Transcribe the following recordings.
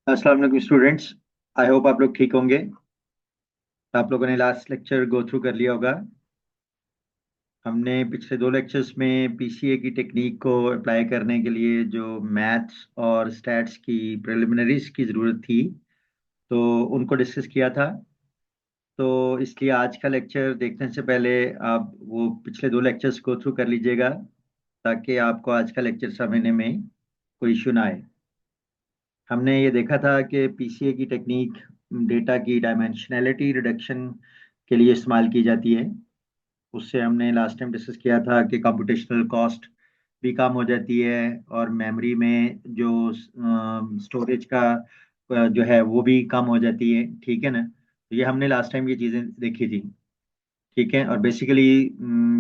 अस्सलाम वालेकुम students. I hope आप लोग ठीक होंगे। आप लोगों ने लास्ट लेक्चर गो थ्रू कर लिया होगा। हमने पिछले दो लेक्चर्स में पीसीए की टेक्निक को अप्लाई करने के लिए जो मैथ्स और स्टैट्स की प्रिलिमिनरीज की ज़रूरत थी, तो उनको डिस्कस किया था। तो इसलिए आज का लेक्चर देखने से पहले आप वो पिछले दो लेक्चर्स गो थ्रू कर लीजिएगा, ताकि आपको आज का लेक्चर समझने में कोई इशू ना आए। हमने ये देखा था कि पीसीए की टेक्निक डेटा की डायमेंशनैलिटी रिडक्शन के लिए इस्तेमाल की जाती है। उससे हमने लास्ट टाइम डिस्कस किया था कि कंप्यूटेशनल कॉस्ट भी कम हो जाती है, और मेमोरी में जो स्टोरेज का जो है वो भी कम हो जाती है। ठीक है ना? तो ये हमने लास्ट टाइम ये चीज़ें देखी थी। ठीक है। और बेसिकली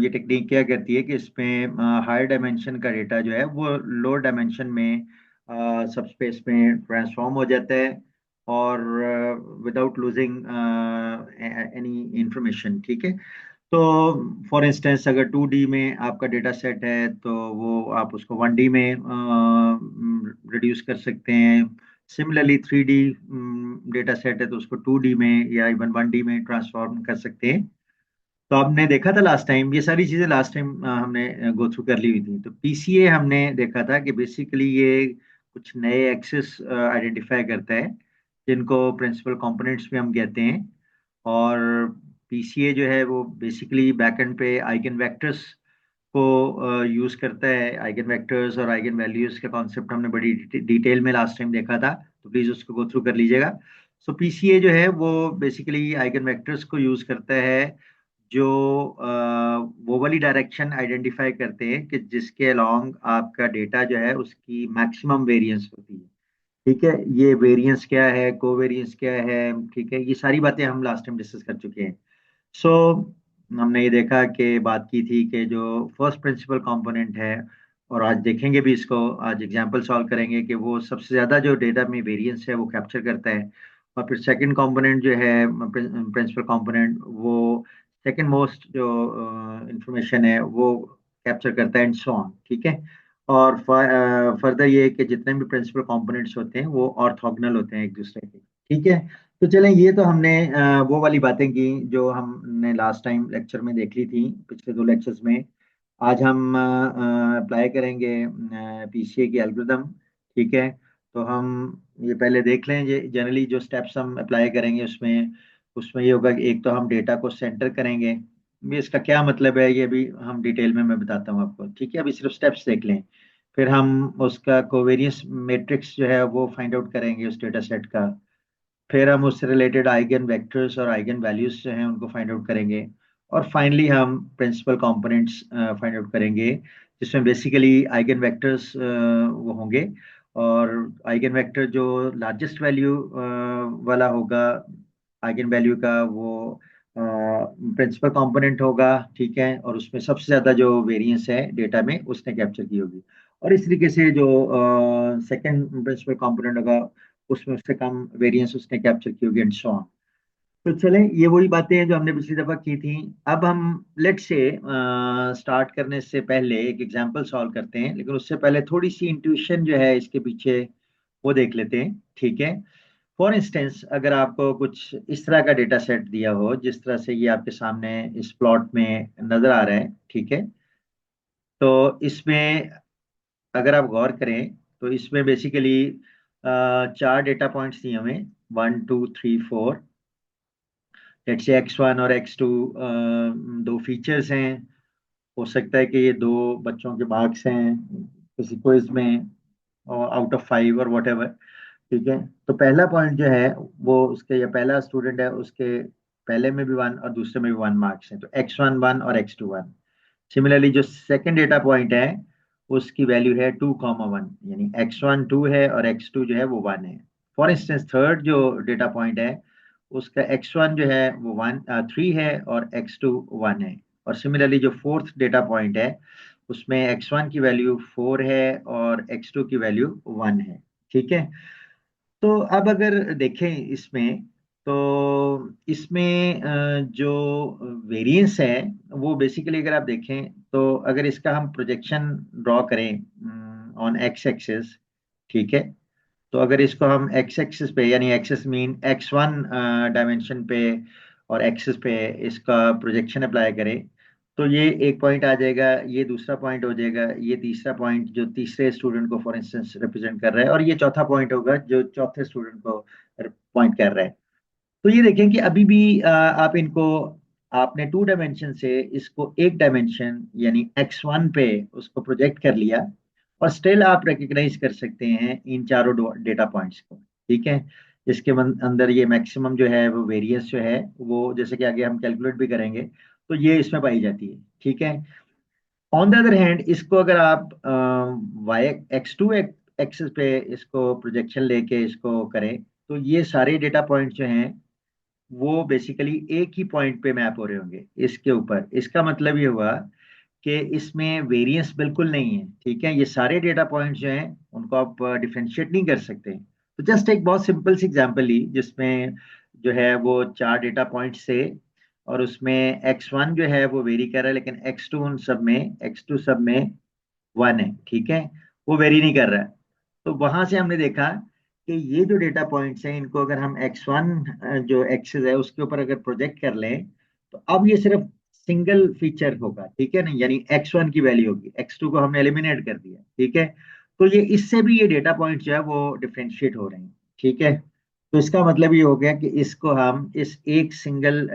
ये टेक्निक क्या करती है कि इसमें हायर डायमेंशन का डेटा जो है वो लोअर डायमेंशन में सबस्पेस में ट्रांसफॉर्म हो जाता है, और विदाउट लूजिंग एनी इंफॉर्मेशन। ठीक है। तो फॉर इंस्टेंस अगर 2D में आपका डेटा सेट है, तो वो आप उसको 1D में रिड्यूस कर सकते हैं। सिमिलरली 3D डेटा सेट है, तो उसको 2D में या इवन 1D में ट्रांसफॉर्म कर सकते हैं। तो आपने देखा था लास्ट टाइम, ये सारी चीजें लास्ट टाइम हमने गो थ्रू कर ली हुई थी। तो पीसीए हमने देखा था कि बेसिकली ये कुछ नए एक्सेस आइडेंटिफाई करता है, जिनको प्रिंसिपल कंपोनेंट्स भी हम कहते हैं। और पीसीए जो है वो बेसिकली बैकएंड पे आइगन वेक्टर्स को यूज करता है। आइगन वेक्टर्स और आइगन वैल्यूज का कॉन्सेप्ट हमने बड़ी डिटेल में लास्ट टाइम देखा था, तो प्लीज उसको गो थ्रू कर लीजिएगा। सो पीसीए जो है वो बेसिकली आइगन वेक्टर्स को यूज करता है, जो वो वाली डायरेक्शन आइडेंटिफाई करते हैं कि जिसके अलोंग आपका डेटा जो है उसकी मैक्सिमम वेरिएंस होती है। ठीक है। ये वेरिएंस क्या है, कोवेरिएंस क्या है, ठीक है, ये सारी बातें हम लास्ट टाइम डिस्कस कर चुके हैं। सो हमने ये देखा कि बात की थी कि जो फर्स्ट प्रिंसिपल कंपोनेंट है, और आज देखेंगे भी इसको, आज एग्जांपल सॉल्व करेंगे कि वो सबसे ज़्यादा जो डेटा में वेरिएंस है वो कैप्चर करता है। और फिर सेकंड कंपोनेंट जो है, प्रिंसिपल कंपोनेंट, वो सेकंड मोस्ट जो इंफॉर्मेशन है वो कैप्चर करता है, एंड सो ऑन। ठीक है। और फर्दर ये कि जितने भी प्रिंसिपल कंपोनेंट्स होते हैं वो ऑर्थोगोनल होते हैं एक दूसरे के। ठीक है। तो चलें, ये तो हमने वो वाली बातें की जो हमने लास्ट टाइम लेक्चर में देख ली थी, पिछले दो लेक्चर्स में। आज हम अप्लाई करेंगे पीसीए की एल्गोरिदम। ठीक है। तो हम ये पहले देख लें, ये जनरली जो स्टेप्स हम अप्लाई करेंगे उसमें उसमें ये होगा कि एक तो हम डेटा को सेंटर करेंगे। भी इसका क्या मतलब है ये भी हम डिटेल में मैं बताता हूँ आपको। ठीक है। अभी सिर्फ स्टेप्स देख लें। फिर हम उसका कोवेरियंस मैट्रिक्स जो है वो फाइंड आउट करेंगे उस डेटा सेट का। फिर हम उससे रिलेटेड आइगन वेक्टर्स और आइगन वैल्यूज जो हैं उनको फाइंड आउट करेंगे। और फाइनली हम प्रिंसिपल कंपोनेंट्स फाइंड आउट करेंगे, जिसमें बेसिकली आइगन वेक्टर्स वो होंगे। और आइगन वेक्टर जो लार्जेस्ट वैल्यू वाला होगा, आइगन वैल्यू का, वो प्रिंसिपल कंपोनेंट होगा। ठीक है। और उसमें सबसे ज्यादा जो वेरिएंस है डेटा में उसने कैप्चर की होगी। और इस तरीके से जो सेकंड प्रिंसिपल कंपोनेंट होगा, उसमें उससे कम वेरिएंस उसने कैप्चर की होगी, एंड सो ऑन। तो चलें, ये वही बातें हैं जो हमने पिछली दफा की थी। अब हम लेट से स्टार्ट करने से पहले एक एग्जांपल सॉल्व करते हैं, लेकिन उससे पहले थोड़ी सी इंट्यूशन जो है इसके पीछे वो देख लेते हैं। ठीक है। फॉर इंस्टेंस अगर आपको कुछ इस तरह का डेटा सेट दिया हो, जिस तरह से ये आपके सामने इस प्लॉट में नजर आ रहा है। ठीक है। तो इसमें अगर आप गौर करें, तो इसमें बेसिकली चार डेटा पॉइंट्स दिए हुए हैं, 1 2 3 4। लेट्स से X1 और X2 दो फीचर्स हैं। हो सकता है कि ये दो बच्चों के मार्क्स हैं किसी क्विज में, और आउट ऑफ 5 और वट एवर। ठीक है। तो पहला पॉइंट जो है वो उसके, या पहला स्टूडेंट है उसके पहले में भी 1 और दूसरे में भी 1 मार्क्स है, तो X1 1 और X2 1। सिमिलरली जो सेकंड डेटा पॉइंट है उसकी वैल्यू है 2 1, यानी X1 2 है और X2 जो है वो 1 है। फॉर इंस्टेंस थर्ड जो डेटा पॉइंट है उसका X1 जो है वो 3 है और X2 1 है। और सिमिलरली जो फोर्थ डेटा पॉइंट है उसमें X1 की वैल्यू 4 है और X2 की वैल्यू 1 है। ठीक है। तो अब अगर देखें इसमें, तो इसमें जो वेरिएंस है वो बेसिकली अगर आप देखें, तो अगर इसका हम प्रोजेक्शन ड्रॉ करें ऑन एक्स एक्सिस। ठीक है। तो अगर इसको हम एक्स एक्सिस पे यानी एक्सिस मीन x1 डायमेंशन पे और एक्सिस पे इसका प्रोजेक्शन अप्लाई करें, तो ये एक पॉइंट आ जाएगा, ये दूसरा पॉइंट हो जाएगा, ये तीसरा पॉइंट जो तीसरे स्टूडेंट को फॉर इंस्टेंस रिप्रेजेंट कर रहा है, और ये चौथा पॉइंट होगा जो चौथे स्टूडेंट को पॉइंट कर रहा है। तो ये देखें कि अभी भी आप इनको, आपने टू डायमेंशन से इसको एक डायमेंशन यानी x1 पे उसको प्रोजेक्ट कर लिया, और स्टिल आप रिकग्नाइज कर सकते हैं इन चारों डेटा पॉइंट्स को। ठीक है, इसके अंदर ये मैक्सिमम जो है वो वेरियंस जो है वो, जैसे कि आगे हम कैलकुलेट भी करेंगे, तो ये इसमें पाई जाती है। ठीक है, ऑन द अदर हैंड इसको अगर आप वाई x2 एक्सिस पे इसको प्रोजेक्शन लेके इसको करें, तो ये सारे डेटा पॉइंट्स जो हैं वो बेसिकली एक ही पॉइंट पे मैप हो रहे होंगे इसके ऊपर। इसका मतलब ये हुआ कि इसमें वेरिएंस बिल्कुल नहीं है। ठीक है, ये सारे डेटा पॉइंट्स जो हैं उनको आप डिफरेंशिएट नहीं कर सकते। तो जस्ट एक बहुत सिंपल सी एग्जांपल ली जिसमें जो है वो चार डेटा पॉइंट्स से, और उसमें x1 जो है वो वेरी कर रहा है, लेकिन x2 उन सब में, x2 सब में 1 है। ठीक है, वो वेरी नहीं कर रहा है। तो वहां से हमने देखा कि ये जो डेटा पॉइंट्स हैं इनको अगर हम x1 जो एक्सिस है उसके ऊपर अगर प्रोजेक्ट कर लें, तो अब ये सिर्फ सिंगल फीचर होगा। ठीक है ना, यानी x1 की वैल्यू होगी, x2 को हमने एलिमिनेट कर दिया। ठीक है, तो ये इससे भी ये डेटा पॉइंट जो है वो डिफ्रेंशिएट हो रहे हैं। ठीक है, तो इसका मतलब ये हो गया कि इसको हम इस एक सिंगल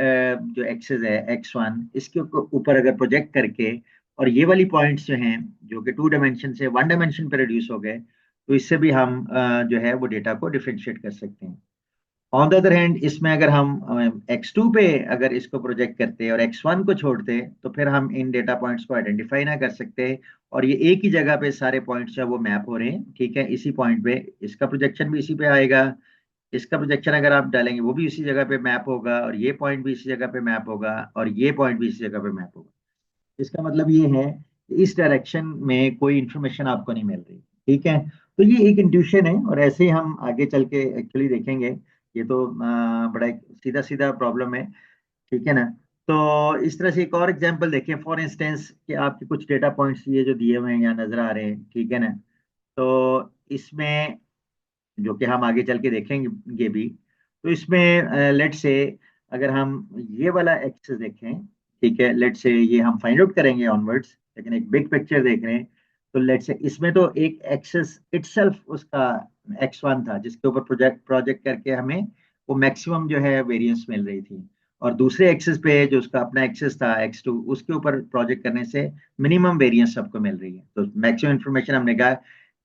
जो एक्सिस है x1, इसके ऊपर अगर प्रोजेक्ट करके, और ये वाली पॉइंट्स जो हैं जो कि टू डायमेंशन से वन डायमेंशन पे रिड्यूस हो गए, तो इससे भी हम जो है वो डेटा को डिफरेंशिएट कर सकते हैं। ऑन द अदर हैंड इसमें अगर हम x2 पे अगर इसको प्रोजेक्ट करते और x1 को छोड़ते, तो फिर हम इन डेटा पॉइंट्स को आइडेंटिफाई ना कर सकते, और ये एक ही जगह पे सारे पॉइंट्स जो वो मैप हो रहे हैं। ठीक है, इसी पॉइंट पे इसका प्रोजेक्शन भी इसी पे आएगा, इसका प्रोजेक्शन अगर आप डालेंगे वो भी इसी जगह पे मैप होगा, और ये पॉइंट भी इसी जगह पे मैप होगा, और ये पॉइंट भी इसी जगह पे मैप होगा। इसका मतलब ये है कि इस डायरेक्शन में कोई इंफॉर्मेशन आपको नहीं मिल रही। ठीक है, तो ये एक इंट्यूशन है, और ऐसे ही हम आगे चल के एक्चुअली देखेंगे। ये तो बड़ा एक सीधा सीधा प्रॉब्लम है। ठीक है ना, तो इस तरह से एक और एग्जांपल देखें, फॉर इंस्टेंस कि आपके कुछ डेटा पॉइंट्स ये जो दिए हुए हैं यहाँ नजर आ रहे हैं। ठीक है ना, तो इसमें जो कि हम आगे चल के देखेंगे भी, तो इसमें लेट से अगर हम ये वाला एक्सेस देखें, ठीक है, लेट से ये हम फाइंड आउट करेंगे ऑनवर्ड्स, लेकिन एक बिग पिक्चर देख रहे हैं, तो लेट से इसमें तो एक एक्सेस इटसेल्फ उसका x1 था जिसके ऊपर प्रोजेक्ट प्रोजेक्ट करके हमें वो मैक्सिमम जो है वेरिएंस मिल रही थी, और दूसरे एक्सेस पे जो उसका अपना एक्सेस था x2, उसके ऊपर प्रोजेक्ट करने से मिनिमम वेरिएंस सबको मिल रही है। तो मैक्सिमम इंफॉर्मेशन हमने कहा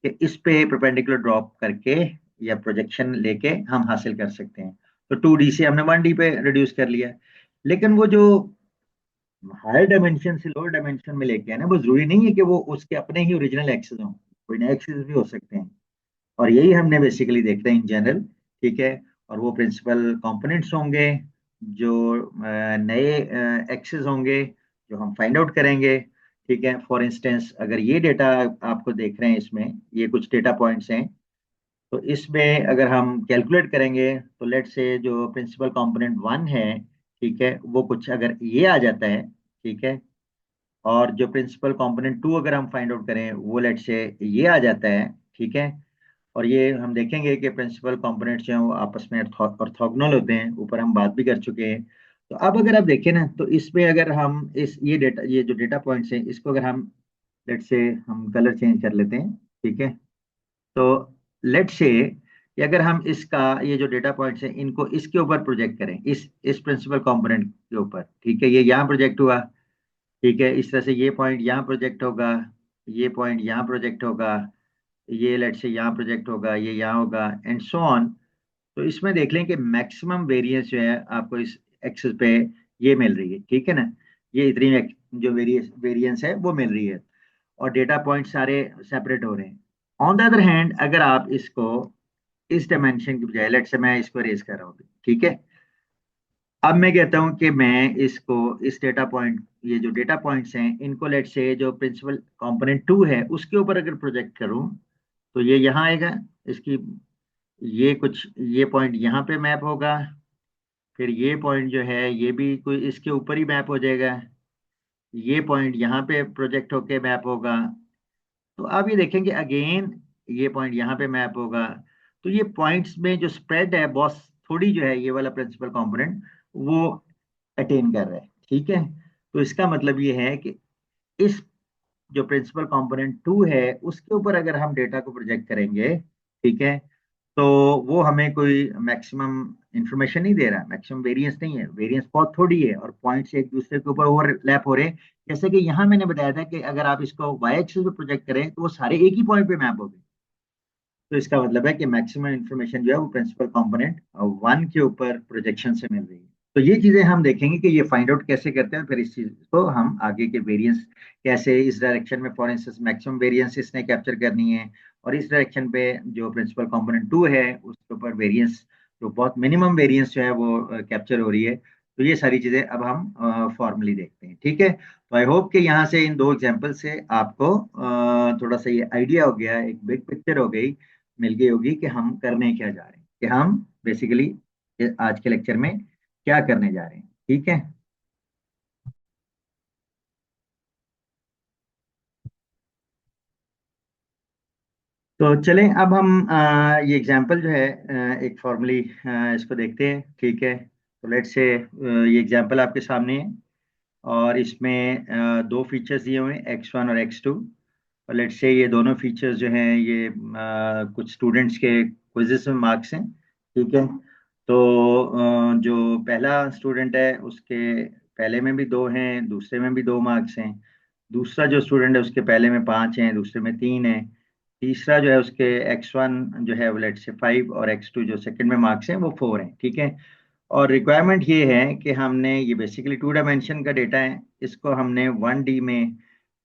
कि इस पे परपेंडिकुलर ड्रॉप करके या प्रोजेक्शन लेके हम हासिल कर सकते हैं। तो 2D से हमने 1D पे रिड्यूस कर लिया, लेकिन वो जो हायर डायमेंशन से लोअर डायमेंशन में लेके है ना, वो जरूरी नहीं है कि वो उसके अपने ही ओरिजिनल एक्सेस हों, कोई नए एक्सेस भी हो सकते हैं। और यही हमने बेसिकली देखते हैं इन जनरल। ठीक है, और वो प्रिंसिपल कंपोनेंट्स होंगे जो नए एक्सेस होंगे जो हम फाइंड आउट करेंगे। ठीक है, फॉर इंस्टेंस अगर ये डेटा आपको देख रहे हैं, इसमें ये कुछ डेटा पॉइंट्स हैं, तो इसमें अगर हम कैलकुलेट करेंगे, तो लेट से जो प्रिंसिपल कंपोनेंट 1 है, ठीक है, वो कुछ अगर ये आ जाता है। ठीक है, और जो प्रिंसिपल कंपोनेंट 2 अगर हम फाइंड आउट करें वो लेट से ये आ जाता है। ठीक है, और ये हम देखेंगे कि प्रिंसिपल कंपोनेंट्स जो हैं वो आपस में ऑर्थोगोनल होते हैं, ऊपर हम बात भी कर चुके हैं। तो अब अगर आप देखें ना, तो इसमें अगर हम इस ये जो डेटा पॉइंट्स हैं इसको अगर हम लेट से हम कलर चेंज कर लेते हैं। ठीक है, तो लेट से कि अगर हम इसका ये जो डेटा पॉइंट्स हैं इनको इसके ऊपर प्रोजेक्ट करें, इस प्रिंसिपल कंपोनेंट के ऊपर। ठीक है, ये यहाँ प्रोजेक्ट हुआ। ठीक है, इस तरह से ये पॉइंट यहाँ प्रोजेक्ट होगा, ये पॉइंट यहाँ प्रोजेक्ट होगा, ये लेट से यहाँ प्रोजेक्ट होगा, ये यहाँ होगा, एंड सो ऑन। तो इसमें देख लें कि मैक्सिमम वेरिएंस जो है आपको इस एक्सिस पे ये मिल रही है। ठीक है ना, ये इतनी जो वेरिएंस है वो मिल रही है, और डेटा पॉइंट सारे सेपरेट हो रहे हैं। ऑन द अदर हैंड अगर आप इसको इस डायमेंशन की बजाय, लेट से मैं इसको रेज कर रहा हूँ अभी, ठीक है, अब मैं कहता हूँ कि मैं इसको इस डेटा पॉइंट, ये जो डेटा पॉइंट्स हैं इनको लेट से जो प्रिंसिपल कंपोनेंट 2 है उसके ऊपर अगर प्रोजेक्ट करूँ, तो ये यहाँ आएगा। इसकी ये कुछ ये पॉइंट यहाँ पे मैप होगा, फिर ये पॉइंट जो है ये भी कोई इसके ऊपर ही मैप हो जाएगा, ये पॉइंट यहाँ पे प्रोजेक्ट होके मैप होगा। तो आप ये देखेंगे अगेन ये पॉइंट यहाँ पे मैप होगा, तो ये पॉइंट्स में जो स्प्रेड है बॉस थोड़ी जो है ये वाला प्रिंसिपल कंपोनेंट वो अटेन कर रहा है। ठीक है, तो इसका मतलब ये है कि इस जो प्रिंसिपल कंपोनेंट टू है उसके ऊपर अगर हम डेटा को प्रोजेक्ट करेंगे, ठीक है, तो वो हमें कोई मैक्सिमम इंफॉर्मेशन नहीं दे रहा, मैक्सिमम वेरिएंस नहीं है, वेरिएंस बहुत थोड़ी है और पॉइंट्स एक दूसरे के ऊपर ओवरलैप हो रहे हैं। जैसे कि यहाँ मैंने बताया था कि अगर आप इसको वाई एक्सिस पे प्रोजेक्ट करें तो वो सारे एक ही पॉइंट पे मैप हो गए। तो इसका मतलब है कि मैक्सिमम इंफॉर्मेशन जो है वो प्रिंसिपल कंपोनेंट वन के ऊपर प्रोजेक्शन से मिल रही है। तो ये चीजें हम देखेंगे कि ये फाइंड आउट कैसे करते हैं, फिर इस चीज को हम आगे के वेरिएंस कैसे इस डायरेक्शन में, फॉर इंस्टेंस मैक्सिमम वेरिएंस इसने कैप्चर करनी है और इस डायरेक्शन पे जो प्रिंसिपल कंपोनेंट टू है उसके ऊपर वेरिएंस जो बहुत मिनिमम वेरिएंस जो है वो कैप्चर हो रही है। तो ये सारी चीजें अब हम फॉर्मली देखते हैं। ठीक है, तो आई होप कि यहाँ से इन दो एग्जाम्पल से आपको थोड़ा सा ये आइडिया हो गया, एक बिग पिक्चर हो गई, मिल गई होगी कि हम करने क्या जा रहे हैं, कि हम बेसिकली आज के लेक्चर में क्या करने जा रहे हैं। ठीक है, तो चलें अब हम ये एग्जांपल जो है एक फॉर्मली इसको देखते हैं। ठीक है, तो लेट्स से ये एग्जांपल आपके सामने है और इसमें दो फीचर्स दिए हुए हैं X1 और X2। और लेट्स से ये दोनों फीचर्स जो हैं ये कुछ स्टूडेंट्स के क्विज़ेस में मार्क्स हैं। ठीक है, तो जो पहला स्टूडेंट है उसके पहले में भी दो हैं, दूसरे में भी दो मार्क्स हैं। दूसरा जो स्टूडेंट है उसके पहले में पाँच हैं, दूसरे में तीन है। तीसरा जो है उसके X1 जो है वो लेट्स से फाइव और X2 जो सेकंड में मार्क्स हैं वो फोर हैं। ठीक है, और रिक्वायरमेंट ये है कि हमने ये बेसिकली टू डायमेंशन का डेटा है, इसको हमने वन डी में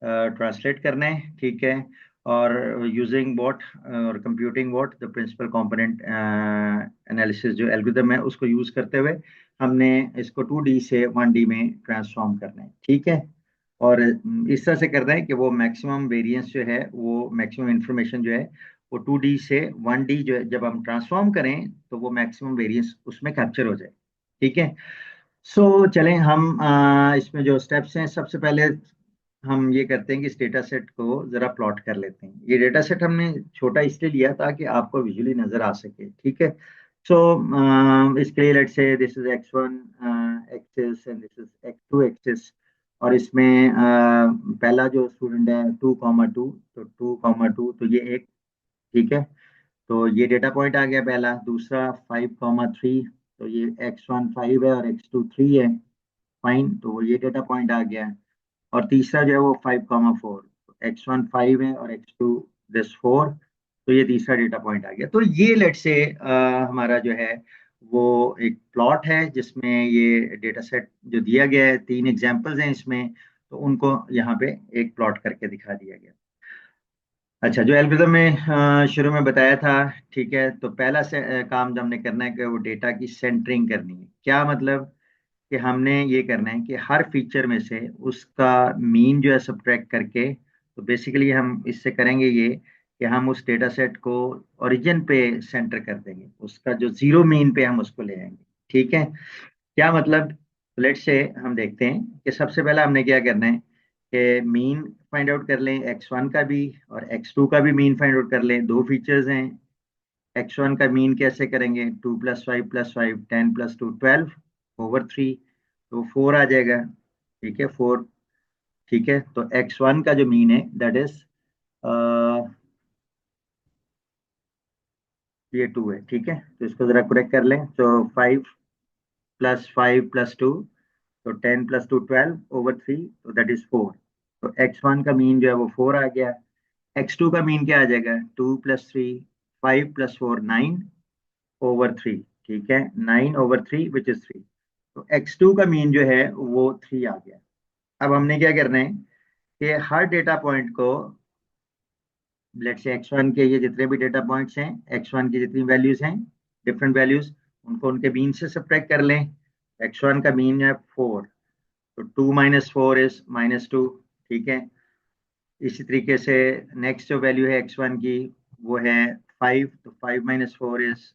ट्रांसलेट करना है। ठीक है, और यूजिंग व्हाट और computing what the principal component analysis जो एल्गोरिथम है उसको यूज करते हुए हमने इसको टू डी से वन डी में ट्रांसफॉर्म करना है। ठीक है, और इस तरह से करना है कि वो मैक्सिमम वेरिएंस जो है वो मैक्सिमम इंफॉर्मेशन जो है वो टू डी से वन डी जो है जब हम ट्रांसफॉर्म करें तो वो मैक्सिमम वेरिएंस उसमें कैप्चर हो जाए। ठीक है, सो चलें हम इसमें जो स्टेप्स हैं, सबसे पहले हम ये करते हैं कि इस डेटा सेट को जरा प्लॉट कर लेते हैं। ये डेटा सेट हमने छोटा इसलिए लिया ताकि आपको विजुअली नजर आ सके। ठीक है, सो इसके लिए let's say this is X1 axis and this is X2 axis. और इसमें पहला जो स्टूडेंट है 2,2, तो 2,2 तो ये एक। ठीक है, तो ये डेटा पॉइंट आ गया पहला। दूसरा 5,3, तो ये X1 5 है और X2 3 है। फाइन, तो ये डेटा पॉइंट आ गया। और तीसरा जो है वो 5,4, X1 5 है और X2 दिस 4, तो ये तीसरा डेटा पॉइंट आ गया। तो ये लेट से हमारा जो है वो एक प्लॉट है जिसमें ये डेटा सेट जो दिया गया है, तीन एग्जांपल्स हैं इसमें, तो उनको यहाँ पे एक प्लॉट करके दिखा दिया गया। अच्छा, जो एल्गोरिथम में शुरू में बताया था, ठीक है, तो पहला से काम जो हमने करना है कि वो डेटा की सेंटरिंग करनी है। क्या मतलब कि हमने ये करना है कि हर फीचर में से उसका मीन जो है सब्ट्रैक्ट करके, तो बेसिकली हम इससे करेंगे ये कि हम उस डेटा सेट को ओरिजिन पे सेंटर कर देंगे, उसका जो जीरो मीन पे हम उसको ले आएंगे। ठीक है, क्या मतलब, लेट से हम देखते हैं कि सबसे पहला हमने क्या करना है कि मीन फाइंड आउट कर लें X1 का भी और X2 का भी मीन फाइंड आउट कर लें। दो फीचर्स हैं, X1 का मीन कैसे करेंगे, 2 + 5 + 5 10 + 2 12 ओवर 3, तो 4 आ जाएगा। ठीक है, 4। ठीक है, तो X1 का जो मीन है दैट इज ये 2 है। ठीक है, तो इसको जरा करेक्ट कर लें, तो 5 + 5 + 2, तो 10 + 2 12 ओवर 3, तो दैट इज 4। तो X1 का मीन जो है वो 4 आ गया। X2 का मीन क्या आ जाएगा, 2 + 3 5 + 4 9/3। ठीक है, 9/3 विच इज 3। तो X2 का मीन जो है वो 3 आ गया। अब हमने क्या करना है कि हर डेटा पॉइंट को, लेट से X1 के ये जितने भी डेटा पॉइंट्स हैं, X1 की जितनी वैल्यूज हैं, डिफरेंट वैल्यूज, उनको उनके मीन से सब्ट्रैक्ट कर लें। X1 का मीन है 4, तो 2 - 4 इज -2। ठीक है, इसी तरीके से नेक्स्ट जो वैल्यू है X1 की वो है 5, तो 5 - 4 इज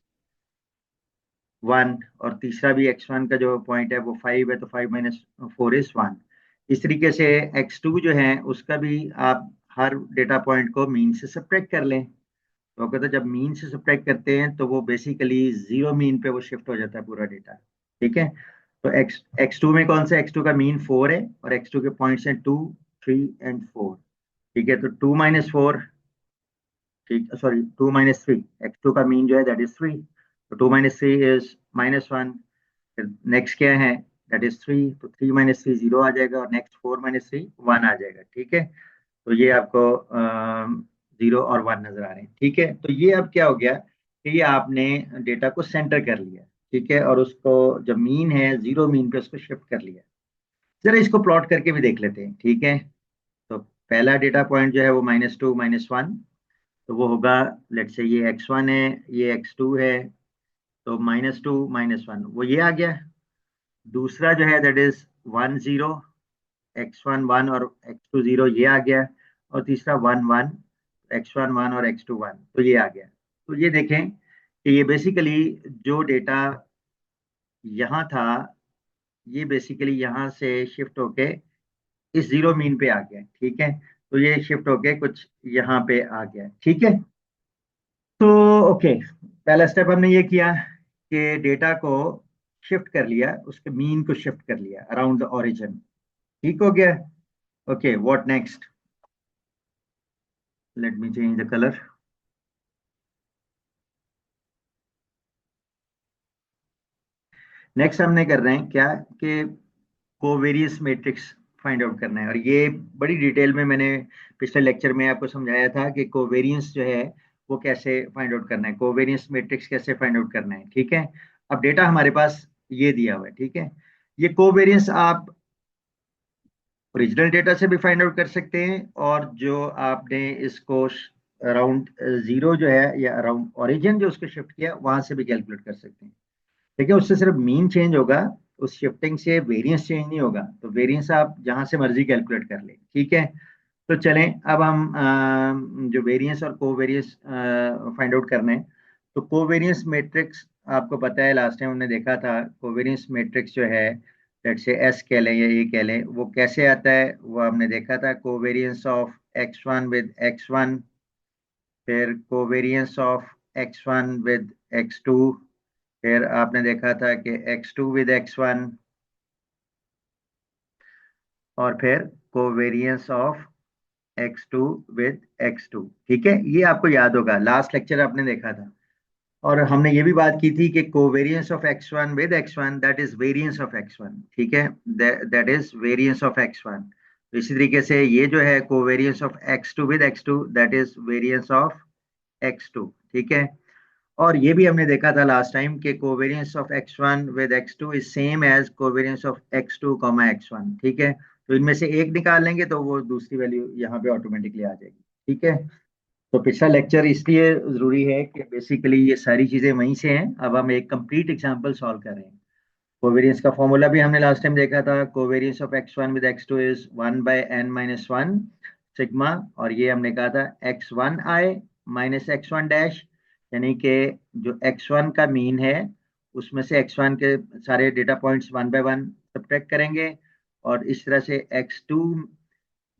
1। और तीसरा भी X1 का जो पॉइंट है वो 5 है, तो 5 - 4 इज 1। इस तरीके से X2 जो है उसका भी आप हर डेटा पॉइंट को मीन से सब्ट्रैक्ट कर लें। तो कहते हैं जब मीन से सब्ट्रैक्ट करते हैं तो वो बेसिकली जीरो मीन पे वो शिफ्ट हो जाता है पूरा डेटा। ठीक है। तो एक्स टू में कौन सा, एक्स टू का मीन 4 है और एक्स टू के पॉइंट्स हैं 2, 3 एंड 4। ठीक है, तो 2 - 4, ठीक, सॉरी 2 - 3, एक्स टू का मीन जो है दैट इज 3, तो 2 - 3 इज -1। फिर नेक्स्ट क्या है, दैट इज 3, तो 3 - 3 जीरो आ जाएगा और नेक्स्ट 4 - 3 1 आ जाएगा। ठीक है, तो ये आपको जीरो और वन नजर आ रहे हैं। ठीक है, तो ये अब क्या हो गया कि ये आपने डेटा को सेंटर कर लिया। ठीक है, और उसको जब मीन है जीरो मीन पे उसको शिफ्ट कर लिया। जरा इसको प्लॉट करके भी देख लेते हैं। ठीक है, तो पहला डेटा पॉइंट जो है वो -2 - 1, तो वो होगा, लेट्स से ये x1 है, ये x2 है, तो -2 - 1 वो ये आ गया। दूसरा जो है दैट इज 1 0, x1 1 और x2 0 ये आ गया। और तीसरा 1 1, x1 1 और x2 1 तो ये आ गया। तो ये देखें कि ये बेसिकली जो डेटा यहाँ था, ये बेसिकली यहाँ से शिफ्ट होके इस जीरो मीन पे आ गया। ठीक है, तो ये शिफ्ट होके कुछ यहाँ पे आ गया। ठीक है, तो ओके, पहला स्टेप हमने ये किया कि डेटा को शिफ्ट कर लिया, उसके मीन को शिफ्ट कर लिया अराउंड द ओरिजिन। ठीक हो गया। Okay, what next, let me change the colour. Next हमने कर रहे हैं क्या कि कोवेरियंस मैट्रिक्स फाइंड आउट करना है। और ये बड़ी डिटेल में मैंने पिछले लेक्चर में आपको समझाया था कि कोवेरियंस जो है वो कैसे फाइंड आउट करना है, कोवेरियंस मैट्रिक्स कैसे फाइंड आउट करना है। ठीक है, अब डेटा हमारे पास ये दिया हुआ है। ठीक है, ये कोवेरियंस आप ओरिजिनल डेटा से भी फाइंड आउट कर सकते हैं, और जो आपने इसको अराउंड जीरो जो है या अराउंड ओरिजिन जो उसको शिफ्ट किया वहां से भी कैलकुलेट कर सकते हैं। ठीक है, उससे सिर्फ मीन चेंज होगा, उस शिफ्टिंग से वेरिएंस चेंज नहीं होगा। तो वेरिएंस आप जहां से मर्जी कैलकुलेट कर लें। ठीक है, तो चलें अब हम जो वेरिएंस और कोवेरियंस फाइंड आउट करना है। तो कोवेरियंस मैट्रिक्स आपको पता है, लास्ट टाइम हमने देखा था कोवेरियंस मैट्रिक्स जो है, लेट्स से एस कह लें या ए कह लें, वो कैसे आता है वो हमने देखा था। Covariance of x1 with x1, फिर covariance of x1 with x2, फिर आपने देखा था कि x2 विद x1, और फिर covariance of x2 with x2। ठीक है, ये आपको याद होगा, लास्ट लेक्चर आपने देखा था। और हमने ये भी बात की थी कि covariance of x1 with x1 that is variance of x1। ठीक है, that is variance of x1। तो इसी तरीके से ये जो है covariance of x2 with x2 that is variance of x2। ठीक है, और ये भी हमने देखा था लास्ट टाइम कि covariance of x1 with x2 is same as covariance of x2 x1। ठीक है, तो इनमें से एक निकाल लेंगे तो वो दूसरी वैल्यू यहाँ पे ऑटोमेटिकली आ जाएगी। ठीक है, तो पिछला लेक्चर इसलिए जरूरी है कि बेसिकली ये सारी चीजें वहीं से हैं। अब हम एक कंप्लीट एग्जांपल सॉल्व कर रहे हैं। कोवेरियंस का फॉर्मूला भी हमने लास्ट टाइम देखा था, covariance of x1 with x2 is 1/n - 1 sigma. और ये हमने कहा था x1i माइनस x1 डैश, यानी कि जो x1 का मीन है उसमें से x1 के सारे डेटा पॉइंट्स 1/1 सब्ट्रैक्ट करेंगे, और इस तरह से x2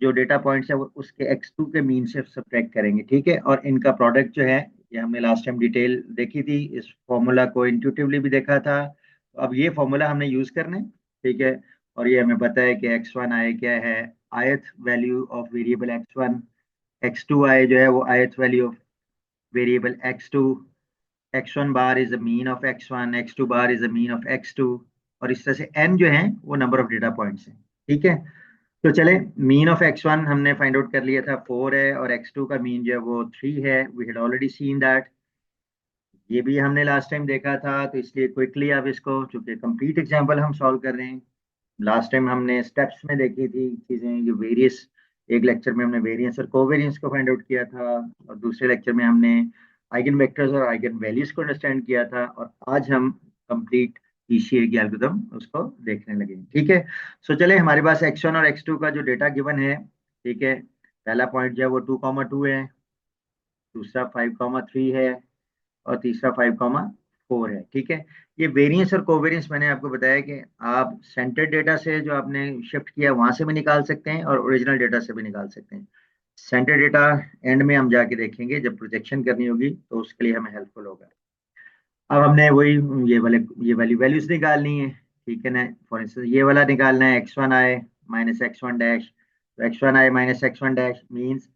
जो डेटा पॉइंट्स है वो उसके x2 के मीन से सब्ट्रैक्ट करेंगे। ठीक है, और इनका प्रोडक्ट जो है, ये हमने लास्ट टाइम डिटेल देखी थी, इस फॉर्मूला को इंट्यूटिवली भी देखा था। तो अब ये फॉर्मूला हमने यूज करना है। ठीक है, और ये हमें पता है कि x1 आय क्या है, ith value of variable x1, x2 आय जो है वो ith value of variable x2, x1 bar is the mean of x1, x2 bar is the mean of x2, और इस तरह से n जो है वो नंबर ऑफ डेटा पॉइंट्स हैं। ठीक है, तो चले, मीन ऑफ x1 हमने फाइंड आउट कर लिया था 4 है, और x2 का मीन जो है वो 3 है। We had already seen that, ये भी हमने लास्ट टाइम देखा था, तो इसलिए क्विकली अब इसको, चूंकि कंप्लीट एग्जांपल हम सॉल्व कर रहे हैं, लास्ट टाइम हमने स्टेप्स में देखी थी चीजें जो वेरियस, एक लेक्चर में हमने वेरिएंस और कोवेरियंस को फाइंड आउट किया था, और दूसरे लेक्चर में हमने आइगन वेक्टर्स और आइगन वैल्यूज को अंडरस्टैंड किया था, और आज हम कंप्लीट पीसीए की एल्गोरिथम उसको देखने लगे। ठीक है, सो चले, हमारे पास x1 और x2 का जो डेटा गिवन है। ठीक है, पहला पॉइंट जो है वो 2,2 है, दूसरा 5,3 है, और तीसरा 5,4 है। ठीक है, ये वेरिएंस और कोवेरियंस मैंने आपको बताया कि आप सेंटर डेटा से जो आपने शिफ्ट किया वहां से भी निकाल सकते हैं और ओरिजिनल डेटा से भी निकाल सकते हैं। सेंटर डेटा एंड में हम जाके देखेंगे, जब प्रोजेक्शन करनी होगी तो उसके लिए हमें हेल्पफुल होगा। अब हमने वही ये वैल्यूज निकालनी है, ठीक है ना। फॉर इंस्टेंस ये वाला निकालना है, x1i माइनस x1 डैश। तो x1i minus x1 dash means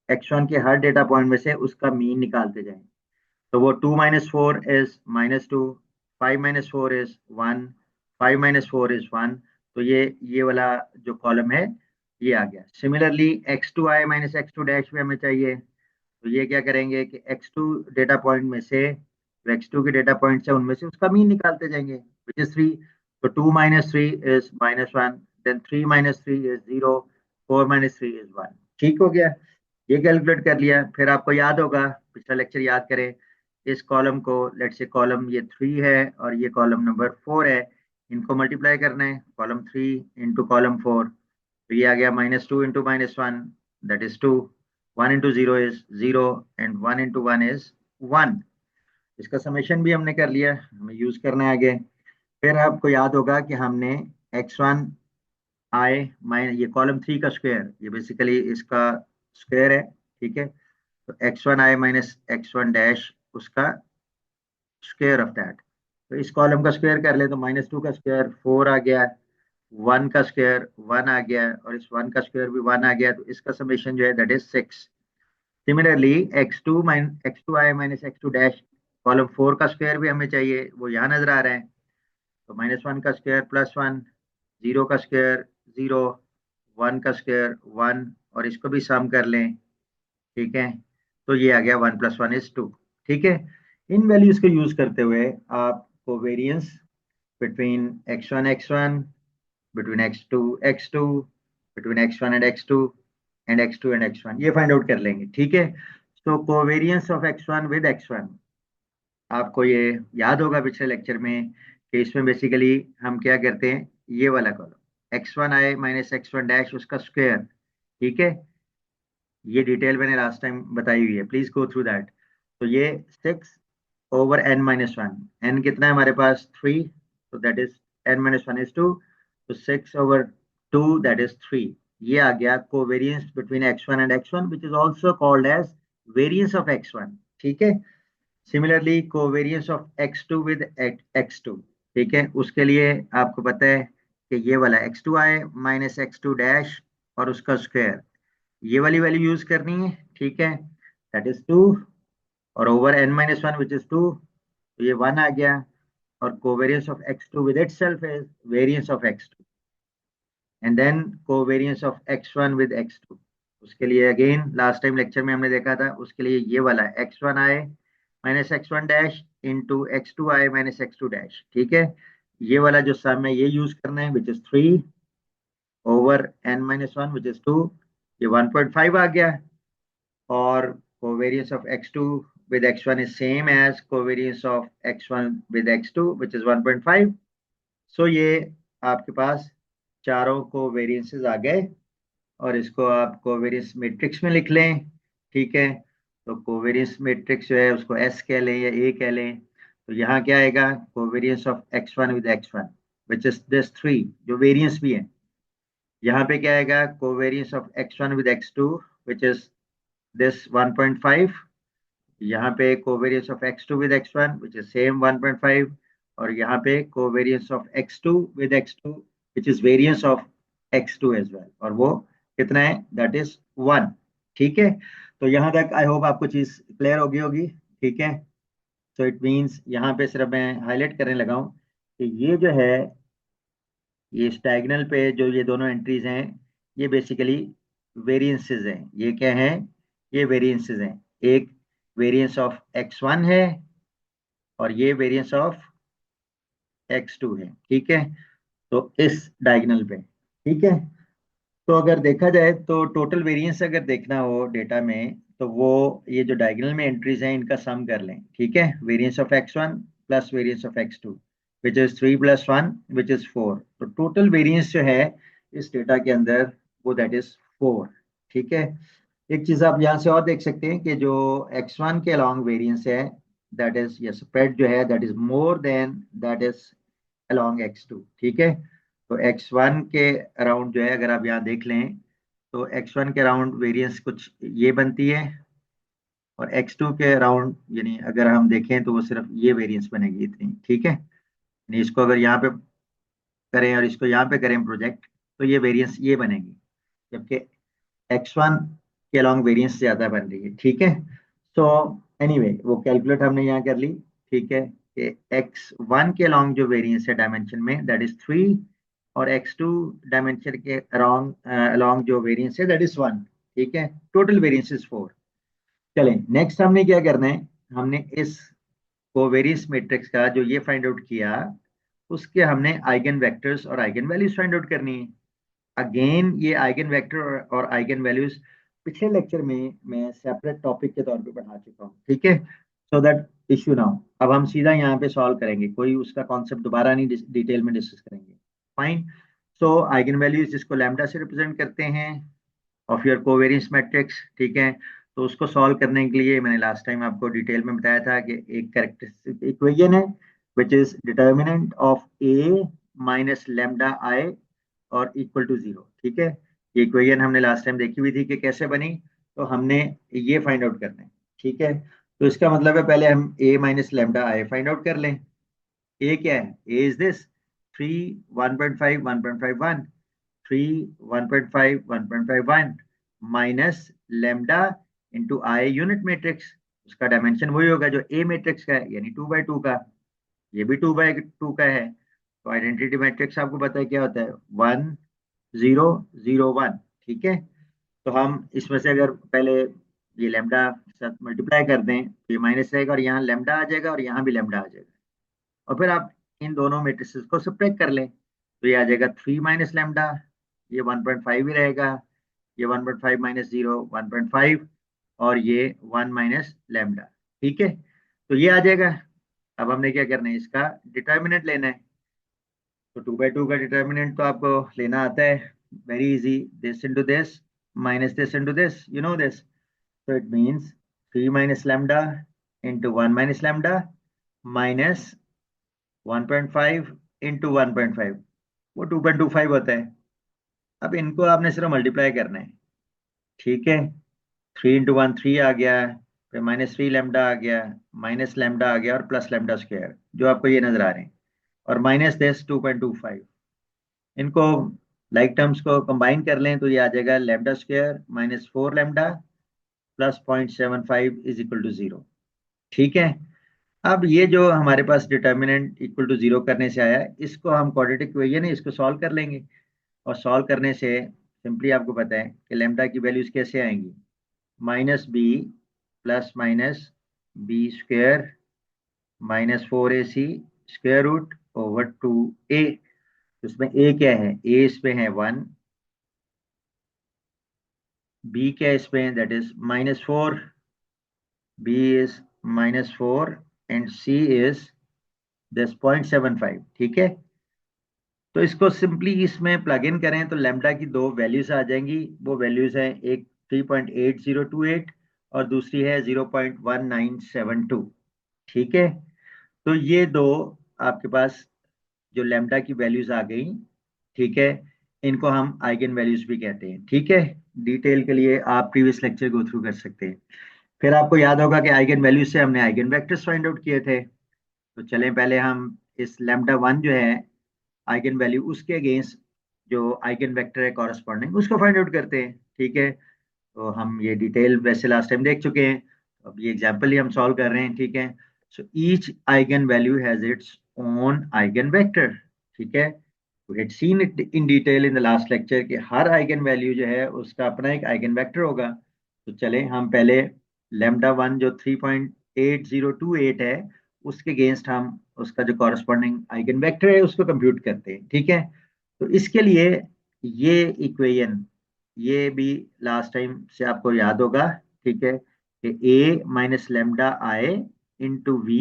x1 के हर डेटा पॉइंट में से उसका मीन निकालते जाएं। तो वो 2 minus four is -2, 5 minus four is 1, 5 minus four is 1। तो ये वाला जो कॉलम है ये आ गया। Similarly x2i minus x2 dash भी हमें चाहिए। तो ये क्या करेंगे कि x2 डेटा पॉइंट में से, जो x2 के डेटा पॉइंट है उनमें से उसका मीन निकालते जाएंगे, विच इज 3। तो 2 minus three is -1, then 3 minus three is 0, 4 minus three is 1। ठीक हो गया, ये कैलकुलेट कर लिया। फिर आपको याद होगा, पिछला लेक्चर याद करें, इस कॉलम को, लेट से कॉलम ये 3 है और ये कॉलम नंबर 4 है, इनको मल्टीप्लाई करना है, कॉलम 3 इंटू कॉलम 4। तो ये आ गया -2 into -1, that is 2, 1 into 0 is 0 and 1 into 1 is 1। इसका समेशन भी हमने कर लिया, हमें यूज करना है आगे। फिर आपको याद होगा कि हमने x1 i माइन, ये कॉलम 3 का स्क्वायर, ये बेसिकली इसका स्क्वायर है, ठीक है। तो x1i माइनस x1 डैश उसका स्क्वायर ऑफ दैट। तो इस कॉलम का स्क्वायर कर ले तो -2 का स्क्वायर 4 आ गया, 1 का स्क्वायर 1 आ गया, और इस 1 का स्क्वायर भी 1 आ गया। तो इसका समेशन जो है that is 6। Similarly x2i minus x2 dash, column 4 का स्क्वायर भी हमें चाहिए, वो यहाँ नजर आ रहा है। तो -1 का स्क्वायर +1, 0 का स्क्वायर 0, 1 का स्क्वायर 1, और इसको भी सम कर लें, ठीक है। तो ये आ गया 1 + 1 इज 2। ठीक है, इन वैल्यूज को यूज करते हुए आप covariance between x1 between x2 between x1 and x2 and x2 and x1 ये फाइंड आउट कर लेंगे, ठीक है। तो covariance of x1 with x1, आपको ये याद होगा पिछले लेक्चर में कि इसमें बेसिकली हम क्या करते हैं, ये वाला column x1i minus x1 dash उसका स्क्वायर, ठीक है। ये डिटेल मैंने लास्ट टाइम बताई हुई है, प्लीज गो थ्रू दैट। तो ये 6/n-1, n कितना है हमारे पास 3, तो दैट इज n-1 इज 2, तो 6/2 दैट इज 3। ये आ गया covariance between x1 and x1 which is also called as variance of x1, ठीक है। Similarly covariance of x2 with x2, ठीक है, उसके लिए आपको पता है कि ये वाला x2i माइनस x2 डैश और उसका स्क्वायर, ये वाली वैल्यू यूज करनी है, ठीक है। दैट इज 2, और ओवर n-1 विच इज 2, तो ये 1 आ गया। और covariance of x2 with itself is variance of x2, and then covariance of x1 with x2। उसके लिए अगेन लास्ट टाइम लेक्चर में हमने देखा था, उसके लिए ये वाला x1i minus x1 dash into x2i minus x2 dash, ठीक है। ये वाला जो सम है ये यूज करना है, which is 3 over n-1 which is 2, ये 1.5 आ गया। और covariance of x2 with x1 is same as covariance of x1 with x2 which is 1.5। सो ये आपके पास चारों कोवेरियंसेस आ गए, और इसको आप कोवेरियंस मैट्रिक्स में लिख लें, ठीक है। तो कोवेरियंस मैट्रिक्स जो है उसको S कह लें या A कह लें। तो यहाँ क्या आएगा, covariance of x1 with x1 which is this 3, जो वेरियंस भी है। यहाँ पे क्या आएगा, covariance of x1 with x2 which is this 1.5। यहाँ पे covariance of x2 with x1 which is same 1.5, और यहाँ पे covariance of x2 with x2 which is variance of x2 as well, और वो कितना है, दैट इज 1। ठीक है, तो यहाँ तक आई होप आपको चीज क्लियर होगी होगी, ठीक है। सो इट मींस यहाँ पे सिर्फ मैं हाईलाइट करने लगा हूँ कि ये जो है, ये इस डायगोनल पे जो ये दोनों एंट्रीज हैं, ये बेसिकली वेरिएंसेस हैं। ये क्या हैं, ये वेरिएंसेस हैं। एक वेरिएंस ऑफ x1 है और ये वेरिएंस ऑफ x2 है, ठीक है। तो इस डायगोनल पे, ठीक है। तो अगर देखा जाए तो टोटल वेरिएंस अगर देखना हो डेटा में, तो वो ये जो डायगोनल में एंट्रीज हैं इनका सम कर लें, ठीक है। Variance of x1 plus variance of x2 which is 3 + 1 which is 4। तो टोटल वेरिएंस जो है इस डेटा के अंदर वो दैट इज 4, ठीक है। एक चीज आप यहाँ से और देख सकते हैं कि जो x1 के अलॉन्ग वेरिएंस है, दैट इज ये स्प्रेड जो है that is more than that is along x2, ठीक है। तो x1 के अराउंड जो है अगर आप यहाँ देख लें, तो x1 के अराउंड वेरिएंस कुछ ये बनती है, और x2 के अराउंड यानी अगर हम देखें तो वो सिर्फ ये वेरिएंस बनेगी इतनी, ठीक है। यानी इसको अगर यहाँ पे करें और इसको यहाँ पे करें प्रोजेक्ट, तो ये वेरिएंस ये बनेगी, जबकि x1 के अलॉन्ग वेरिएंस ज्यादा बन रही है, ठीक है। सो एनीवे वो कैलकुलेट हमने यहाँ कर ली, ठीक है, कि x1 के अलॉन्ग जो वेरिएंस है डायमेंशन में दैट इज 3, और x2 डायमेंशन के अलॉन्ग अलॉन्ग जो वेरिएंस है दैट इज 1, ठीक है। Total variance is 4। चलें नेक्स्ट हमने क्या करना है, हमने इस कोवेरियंस मैट्रिक्स का जो ये फाइंड आउट किया, उसके हमने आइगन वेक्टर्स और आइगन वैल्यूज फाइंड आउट करनी है। अगेन ये आइगन वेक्टर और आइगन वैल्यूज पिछले लेक्चर में मैं सेपरेट टॉपिक के तौर पे पढ़ा चुका हूँ, ठीक है। सो दैट इश्यू नाउ, अब हम सीधा यहाँ पे सॉल्व करेंगे, कोई उसका कॉन्सेप्ट दोबारा नहीं डिटेल में डिस्कस करेंगे। फाइन। सो आइगन वैल्यूज जिसको लैम्डा से रिप्रेजेंट करते हैं ऑफ योर कोवेरियंस मैट्रिक्स, ठीक है। तो उसको सॉल्व करने के लिए मैंने लास्ट टाइम आपको डिटेल में बताया था कि एक कैरेक्टरिस्टिक इक्वेशन है which is determinant of A minus lambda I और इक्वल टू जीरो, ठीक है। ये इक्वेशन हमने लास्ट टाइम देखी हुई थी कि कैसे बनी, तो हमने ये फाइंड आउट करना है, ठीक है। तो इसका मतलब है पहले हम A minus lambda I find out कर लें। ए क्या है, A is this 3 1.5 1.51, 3 1.5 1.51 minus lambda into I unit matrix, उसका डायमेंशन वही होगा जो ए मैट्रिक्स का है यानी 2 by 2 का, ये भी 2 by 2 का है। तो आइडेंटिटी मैट्रिक्स आपको पता है क्या होता है, 1 0 0 1, ठीक है। तो हम इसमें से अगर पहले ये लेमडा के साथ मल्टीप्लाई कर दें तो ये माइनस रहेगा, और यहाँ लेमडा आ जाएगा और यहाँ भी लेमडा आ जाएगा, और फिर आप इन दोनों मैट्रिसेस को सब्ट्रैक्ट कर लें, तो ये आ जाएगा 3 माइनस लेमडा, ये 1.5 ही रहेगा, ये 1.5 माइनस 0 1.5, और ये 1 माइनस लेमडा, ठीक है। तो ये आ जाएगा। अब हमने क्या करना है, इसका डिटर्मिनेंट लेना है। तो 2 by 2 का डिटर्मिनेंट तो आपको लेना आता है, very easy, this into this minus this into this, you know this. तो it means 3 minus lambda into 1 minus lambda minus 1.5 into 1.5, वो 2.25 होता है। अब इनको आपने सिर्फ मल्टीप्लाई करना है, ठीक है। 3 into 1 3 आ गया, फिर -3 लेमडा आ गया, माइनस लेमडा आ गया, और प्लस लेमडा स्क्वायर जो आपको ये नजर आ रहे हैं, और माइनस दिस 2.25। इनको लाइक टर्म्स को कंबाइन कर लें तो ये आ जाएगा lambda square -4 lambda plus 0.75 is equal to 0, ठीक है। अब ये जो हमारे पास डिटर्मिनेंट इक्वल टू 0 करने से आया है, इसको हम क्वाड्रेटिक इक्वेशन है इसको सॉल्व कर लेंगे, और सॉल्व करने से सिंपली आपको पता है कि लेमडा की वैल्यूज कैसे आएंगी, -b plus minus B square -4ac square root over 2a। इसमें a क्या है, a इसमें है 1, b क्या है इसमें that is -4, b is -4, and c is this 0.75, ठीक है। तो इसको सिंपली इसमें प्लग इन करें तो लेमडा की दो वैल्यूज आ जाएंगी, वो वैल्यूज हैं एक 3.8028 और दूसरी है 0.1972, ठीक है। तो ये दो आपके पास जो लेमडा की वैल्यूज आ गई, ठीक है, इनको हम आइगन वैल्यूज भी कहते हैं, ठीक है। डिटेल के लिए आप प्रीवियस लेक्चर गो थ्रू कर सकते हैं। फिर आपको याद होगा कि आइगन वैल्यूज से हमने आइगन वेक्टर्स फाइंड आउट किए थे। तो चलें पहले हम इस लेमडा 1 जो है आइगन वैल्यू, उसके अगेंस्ट जो आइगन वेक्टर है कॉरस्पॉन्डिंग, उसको फाइंड आउट करते हैं, ठीक है। तो हम ये डिटेल वैसे लास्ट टाइम देख चुके हैं, तो अब ये एग्जांपल ही हम सॉल्व कर रहे हैं, ठीक है। So each eigenvalue has its own eigenvector, ठीक है। We had seen it in detail in the last lecture कि हर आइगन वैल्यू जो है उसका अपना एक आइगन वेक्टर होगा। तो चलें हम पहले लेमडा 1 जो 3.8028 है, उसके अगेंस्ट हम उसका जो कॉरस्पॉन्डिंग आइगन वेक्टर है उसको कंप्यूट करते हैं, ठीक है। तो इसके लिए ये इक्वेशन, ये भी लास्ट टाइम से आपको याद होगा, ठीक है, कि a minus lambda I into we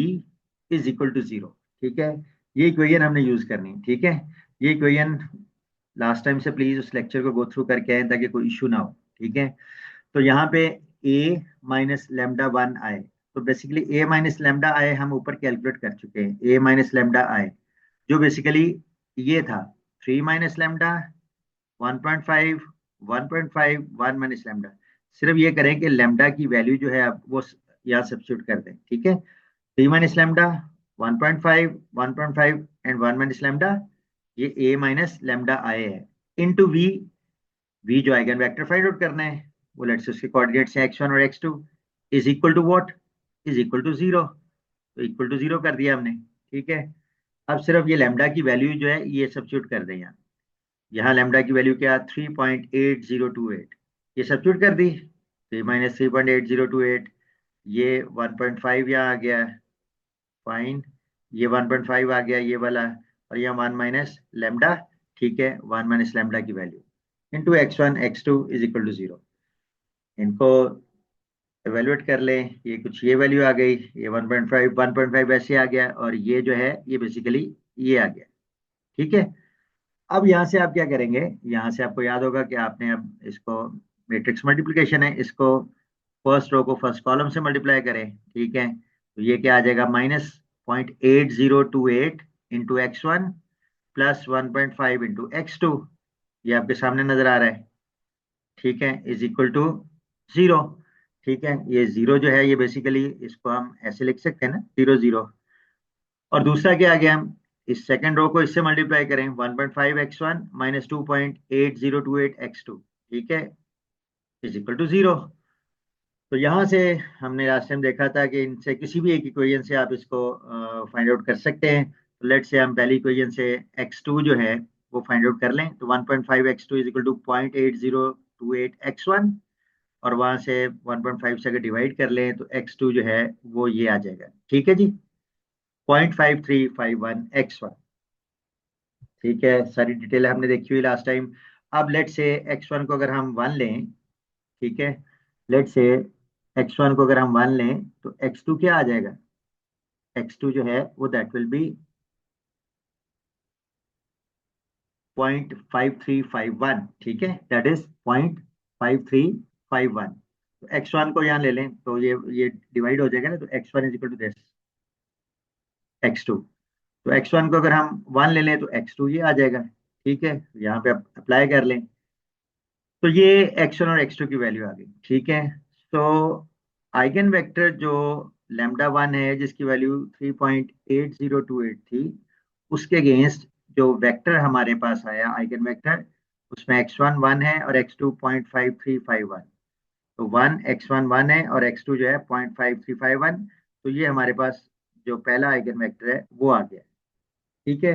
is equal to 0, ठीक है। ये इक्वेशन हमने यूज करनी है, ठीक है। ये इक्वेशन लास्ट टाइम से प्लीज उस लेक्चर को गो थ्रू करके आए ताकि कोई इशू ना हो, ठीक है। तो यहाँ पे a माइनस लेमडा 1 आए, तो बेसिकली a माइनस लेमडा आए हम ऊपर कैलकुलेट कर चुके हैं, a माइनस लेमडा आए जो बेसिकली ये था 3 माइनस लेमडा 1.5 1.5 1 माइनस लैम्डा। सिर्फ ये करें कि लैम्डा की वैल्यू जो है आप वो यहाँ सब्स्टिट्यूट कर दें, ठीक है। 3 minus lambda 1.5 1.5 and 1 minus lambda, ये ए माइनस लैम्डा आई है, इनटू वी। वी जो आइगन वेक्टर फाइंड आउट करना है, वो लेट्स से उसके कोऑर्डिनेट्स हैं x1 और x2, is equal to what, is equal to 0। तो इक्वल टू 0 कर दिया हमने, ठीक है। अब सिर्फ ये लैम्डा की वैल्यू जो है ये सब्स्टिट्यूट कर दें यहाँ। यहाँ लैम्डा की वैल्यू क्या, 3.8028, ये सब्स्टिट्यूट कर दी। 3 माइनस 3.8028, ये 1.5 यहाँ आ गया, फाइन। ये 1.5 आ गया ये वाला, और यहाँ 1 माइनस लैम्डा, ठीक है, 1 माइनस लैम्डा की value into x1 x2 is equal to 0। इनको एवेलुएट कर लें, ये कुछ ये वैल्यू आ गई, ये 1.5 ऐसे आ गया, और ये जो है ये बेसिकली ये आ गया, ठीक है। अब यहाँ से आप क्या करेंगे, यहाँ से आपको याद होगा कि आपने अब इसको, मैट्रिक्स मल्टीप्लिकेशन है, इसको फर्स्ट रो को फर्स्ट कॉलम से मल्टीप्लाई करें, ठीक है। तो ये क्या आ जाएगा, -0.8028 into x1 plus 1.5 into x2, ये आपके सामने नजर आ रहा है, ठीक है, इज इक्वल टू 0। ठीक है, ये 0 जो है ये बेसिकली इसको हम ऐसे लिख सकते हैं ना, 0 0। और दूसरा क्या आ गया, हम इस सेकंड रो को इससे मल्टीप्लाई करें, 1.5 x1 माइनस 2.8028 x2, ठीक है, इज इक्वल टू 0। तो यहाँ से हमने लास्ट टाइम देखा था कि इनसे किसी भी एक इक्वेशन से आप इसको फाइंड आउट कर सकते हैं। तो लेट से हम पहली इक्वेशन से x2 जो है वो फाइंड आउट कर लें। तो 1.5 x2 is equal to 0.8028 x1, और वहां से 1.5 से अगर डिवाइड कर लें तो x2 जो है वो ये आ जाएगा, ठीक है जी, 0.5351 x1। ठीक है, सारी डिटेल हमने देखी हुई लास्ट टाइम। अब लेट से x1 को अगर हम 1 लें, ठीक है, लेट से x1 को अगर हम 1 लें तो x2 क्या आ जाएगा, x2 जो है वो दैट विल बी 0.5351, ठीक है, दैट इज 0.5351। तो x1 को यहाँ ले लें तो ये डिवाइड हो जाएगा ना, तो x1 is equal to this x2। तो x1 को अगर हम 1 ले लें तो x2 ये आ जाएगा, ठीक है, यहाँ पे अप्लाई कर लें। तो ये x1 और x2 की वैल्यू आ गई, ठीक है। तो आइगन वेक्टर जो λ1 है जिसकी वैल्यू 3.8028 थी, उसके अगेंस्ट जो वेक्टर हमारे पास आया आइगन वेक्टर, उसमें x1 1 है और x2 0.5351। तो 1 x1 1 है और x2 जो है 0.5351। तो ये हमारे पास जो पहला आइगन वेक्टर है वो आ गया, ठीक है।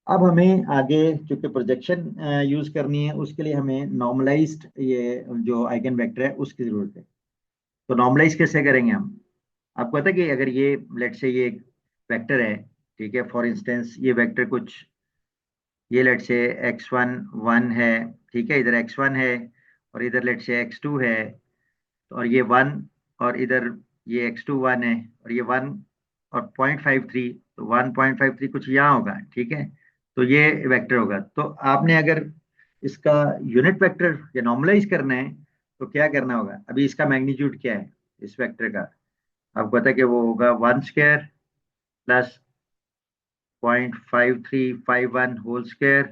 अब हमें आगे चूंकि प्रोजेक्शन यूज करनी है, उसके लिए हमें नॉर्मलाइज्ड ये जो आइगन वेक्टर है उसकी जरूरत है। तो नॉर्मलाइज कैसे करेंगे हम, आपको पता है कि अगर ये लेट से ये एक वेक्टर है, ठीक है, फॉर इंस्टेंस ये वेक्टर कुछ, ये लेट से x1 1 है, ठीक है, इधर x1 है, और इधर लेट से x2 है, और ये 1, और इधर ये x2 1 है, और ये 1 और 0.53, तो 1.53 कुछ यहाँ होगा, ठीक है। तो ये वेक्टर होगा। तो आपने अगर इसका यूनिट वेक्टर या नॉर्मलाइज करना है तो क्या करना होगा, अभी इसका मैग्नीट्यूड क्या है इस वेक्टर का, आपको पता है कि वो होगा 1 स्क्वायर प्लस 0.5351 होल स्क्वायर,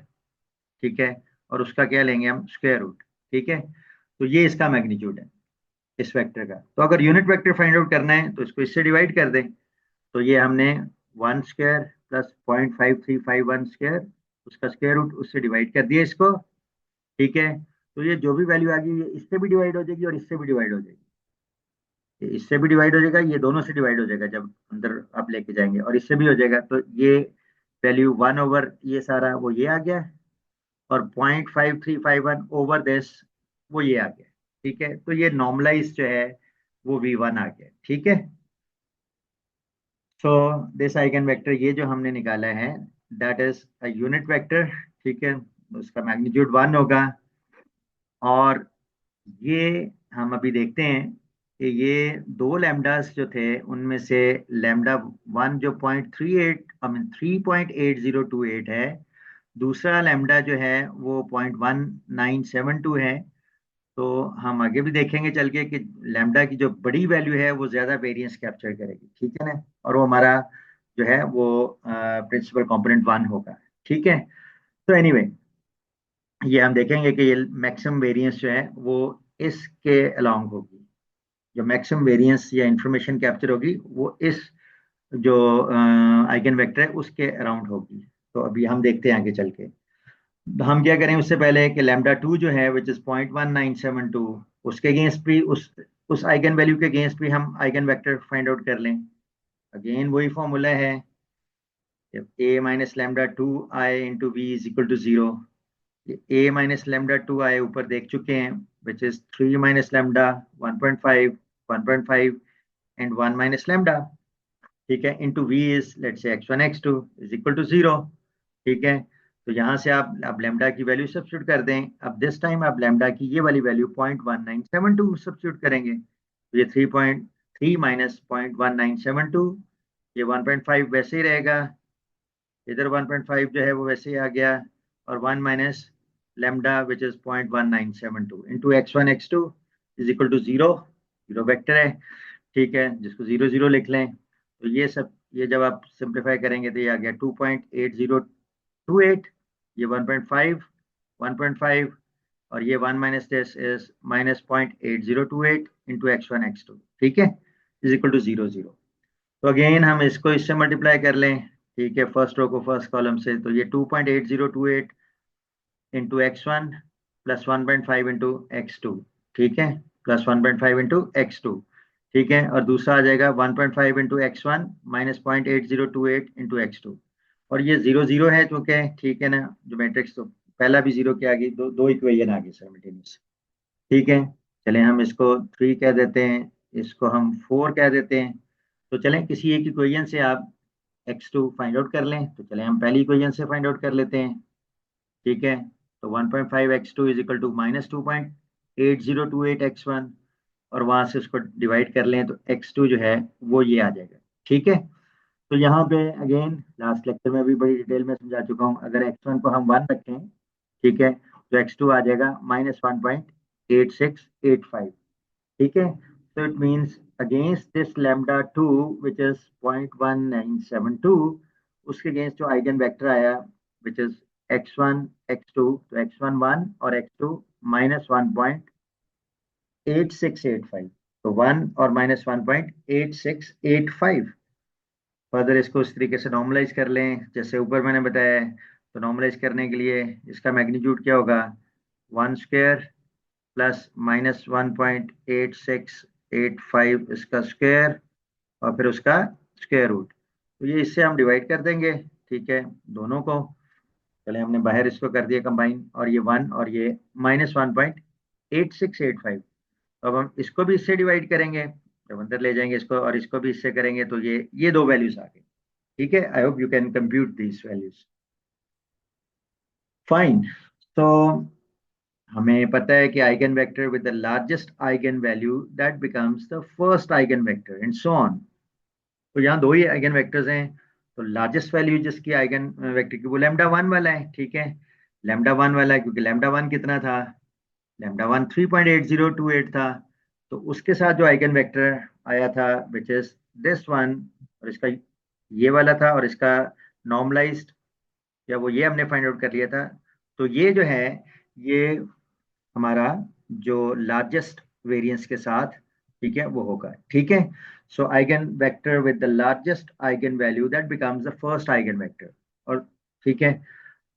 ठीक है, और उसका क्या लेंगे हम, स्क्वायर रूट, ठीक है। तो ये इसका मैग्नीट्यूड है इस वेक्टर का। तो अगर यूनिट वेक्टर फाइंड आउट करना है तो इसको इससे डिवाइड कर दें। तो ये हमने 1 स्क्वायर प्लस 0.5351 स्क्वायर, उसका स्क्वायर रूट, उससे डिवाइड कर दिया इसको, ठीक है। तो ये जो भी वैल्यू आ गई ये इससे भी डिवाइड हो जाएगी और इससे भी डिवाइड हो जाएगी, ये इससे भी डिवाइड हो जाएगा, ये दोनों से डिवाइड हो जाएगा जब अंदर आप लेके जाएंगे, और इससे भी हो जाएगा। तो ये वैल्यू 1 ओवर ये सारा वो ये आ गया, और 0.5351 ओवर दिस वो ये आ गया, ठीक है। तो ये नॉर्मलाइज जो है वो V1 आ गया, ठीक है। सो दिस आइगन वेक्टर ये जो हमने निकाला है that is a unit vector, ठीक है, उसका मैग्नीट्यूड 1 होगा। और ये हम अभी देखते हैं कि ये दो लैम्डास जो थे उनमें से λ1 जो 0.38 आई मीन 3.8028 है, दूसरा लैम्डा जो है वो 0.1972 है। तो हम आगे भी देखेंगे चल के कि लैम्डा की जो बड़ी वैल्यू है वो ज्यादा वेरिएंस कैप्चर करेगी, ठीक है ना, और वो हमारा जो है वो प्रिंसिपल कंपोनेंट 1 होगा, ठीक है। तो एनीवे ये हम देखेंगे कि ये मैक्सिमम वेरिएंस जो है वो इसके अलोंग होगी। जो मैक्सिमम वेरिएंस या इंफॉर्मेशन कैप्चर होगी वो इस जो आइगन वेक्टर है उसके अराउंड होगी। तो अभी हम देखते हैं आगे चल के। तो हम क्या करें उससे पहले कि लैम्डा टू जो है विच इज 0.1972, उसके अगेंस्ट भी उस आइगन वैल्यू के अगेंस्ट भी हम आइगन वेक्टर फाइंड आउट कर लें। अगेन वही फॉर्मूला है, a minus lambda two I into we is equal to zero. a minus lambda two I ऊपर देख चुके हैं, which is 3 minus lambda 1.5 1.5 and 1 minus lambda. ठीक है, into we is let's say x1 x2 is equal to zero. ठीक है, तो यहाँ से आप लेमडा की वैल्यू सब्स्टिट्यूट कर दें। अब दिस टाइम आप लेमडा की ये वाली वैल्यू 0.1972 सब्स्टिट्यूट करेंगे, तो ये 3.3 माइनस 0.1972, ये 1.5 वैसे ही रहेगा, इधर 1.5 जो है वो वैसे ही आ गया, और 1 minus lambda which is 0.1972 into x1 x2 is equal to zero. Zero vector है, ठीक है, जिसको जीरो जीरो लिख लें। तो ये सब, ये जब आप सिंप्लीफाई करेंगे तो ये आ गया 2.8028, ये 1.5 1.5, और ये 1 minus this is minus 0.8028 into x1 x2, ठीक है, is equal to zero zero. तो अगेन हम इसको इससे मल्टीप्लाई कर लें, ठीक है, फर्स्ट रो को फर्स्ट कॉलम से, तो ये 2.8028 into x1 plus 1.5 into x2, ठीक है, प्लस 1.5 इंटू x2, ठीक है, और दूसरा आ जाएगा 1.5 into x1 minus 0.8028 into x2। और ये जीरो जीरो है चूंकि, ठीक है ना, जो मैट्रिक्स तो पहला भी जीरो के आगे, दो दो इक्वेशन आ गई साइमल्टेनियस। ठीक है, चलें हम इसको थ्री कह देते हैं, इसको हम फोर कह देते हैं। तो चलें किसी एक इक्वेशन से आप x2 फाइंड आउट कर लें, तो चलें हम पहली इक्वेशन से फाइंड आउट कर लेते हैं। ठीक है, तो 1.5 x2 is equal to minus 2.8028 x1, और वहां से उसको डिवाइड कर लें तो x2 जो है वो ये आ जाएगा। ठीक है, तो यहाँ पे अगेन लास्ट लेक्चर में भी बड़ी डिटेल में समझा चुका हूँ, अगर x1 को हम 1 रखें, ठीक है, तो x2 आ जाएगा माइनस 1.8685। ठीक है, so it means against this lambda 2 which is 0.1972, उसके अगेंस्ट जो आइगन वेक्टर आया which is x1 x2, तो x1 1 और x2 माइनस 1.8685, तो 1 और माइनस 1.8685। फर्दर इसको इस तरीके से नॉर्मलाइज कर लें जैसे ऊपर मैंने बताया है। तो नॉर्मलाइज करने के लिए इसका मैग्नीट्यूड क्या होगा, 1 स्क्वायर प्लस माइनस 1.8685 इसका स्क्वायर, और फिर उसका स्क्वायर रूट। तो ये इससे हम डिवाइड कर देंगे, ठीक है, दोनों को। चले हमने बाहर इसको कर दिया कंबाइन, और ये 1 और ये माइनस 1.8685। अब हम इसको भी इससे डिवाइड करेंगे, जब अंदर ले जाएंगे इसको और इसको भी इससे करेंगे, तो ये दो वैल्यूज आ गई। ठीक है, I hope you can compute these values. Fine. तो हमें पता है कि eigen vector with the largest eigen value that becomes the first eigen vector and so on. तो यहाँ दो ही आइगन वेक्टर्स हैं, तो लार्जेस्ट वैल्यू जिसकी आइगन वेक्टर की वो लैम्डा वन वाला है। ठीक है, लैम्डा वन वाला है क्योंकि लैम्डा वन कितना था, लैम्डा वन 3.8028 था। तो उसके साथ जो आइगन वेक्टर आया था विच इज दिस वन, और इसका ये वाला था, और इसका नॉर्मलाइज्ड या वो ये हमने फाइंड आउट कर लिया था। तो ये जो है ये हमारा जो लार्जेस्ट वेरिएंस के साथ, ठीक है, वो होगा। ठीक है, so eigen vector with the largest eigen value that becomes the first eigen vector. और ठीक है,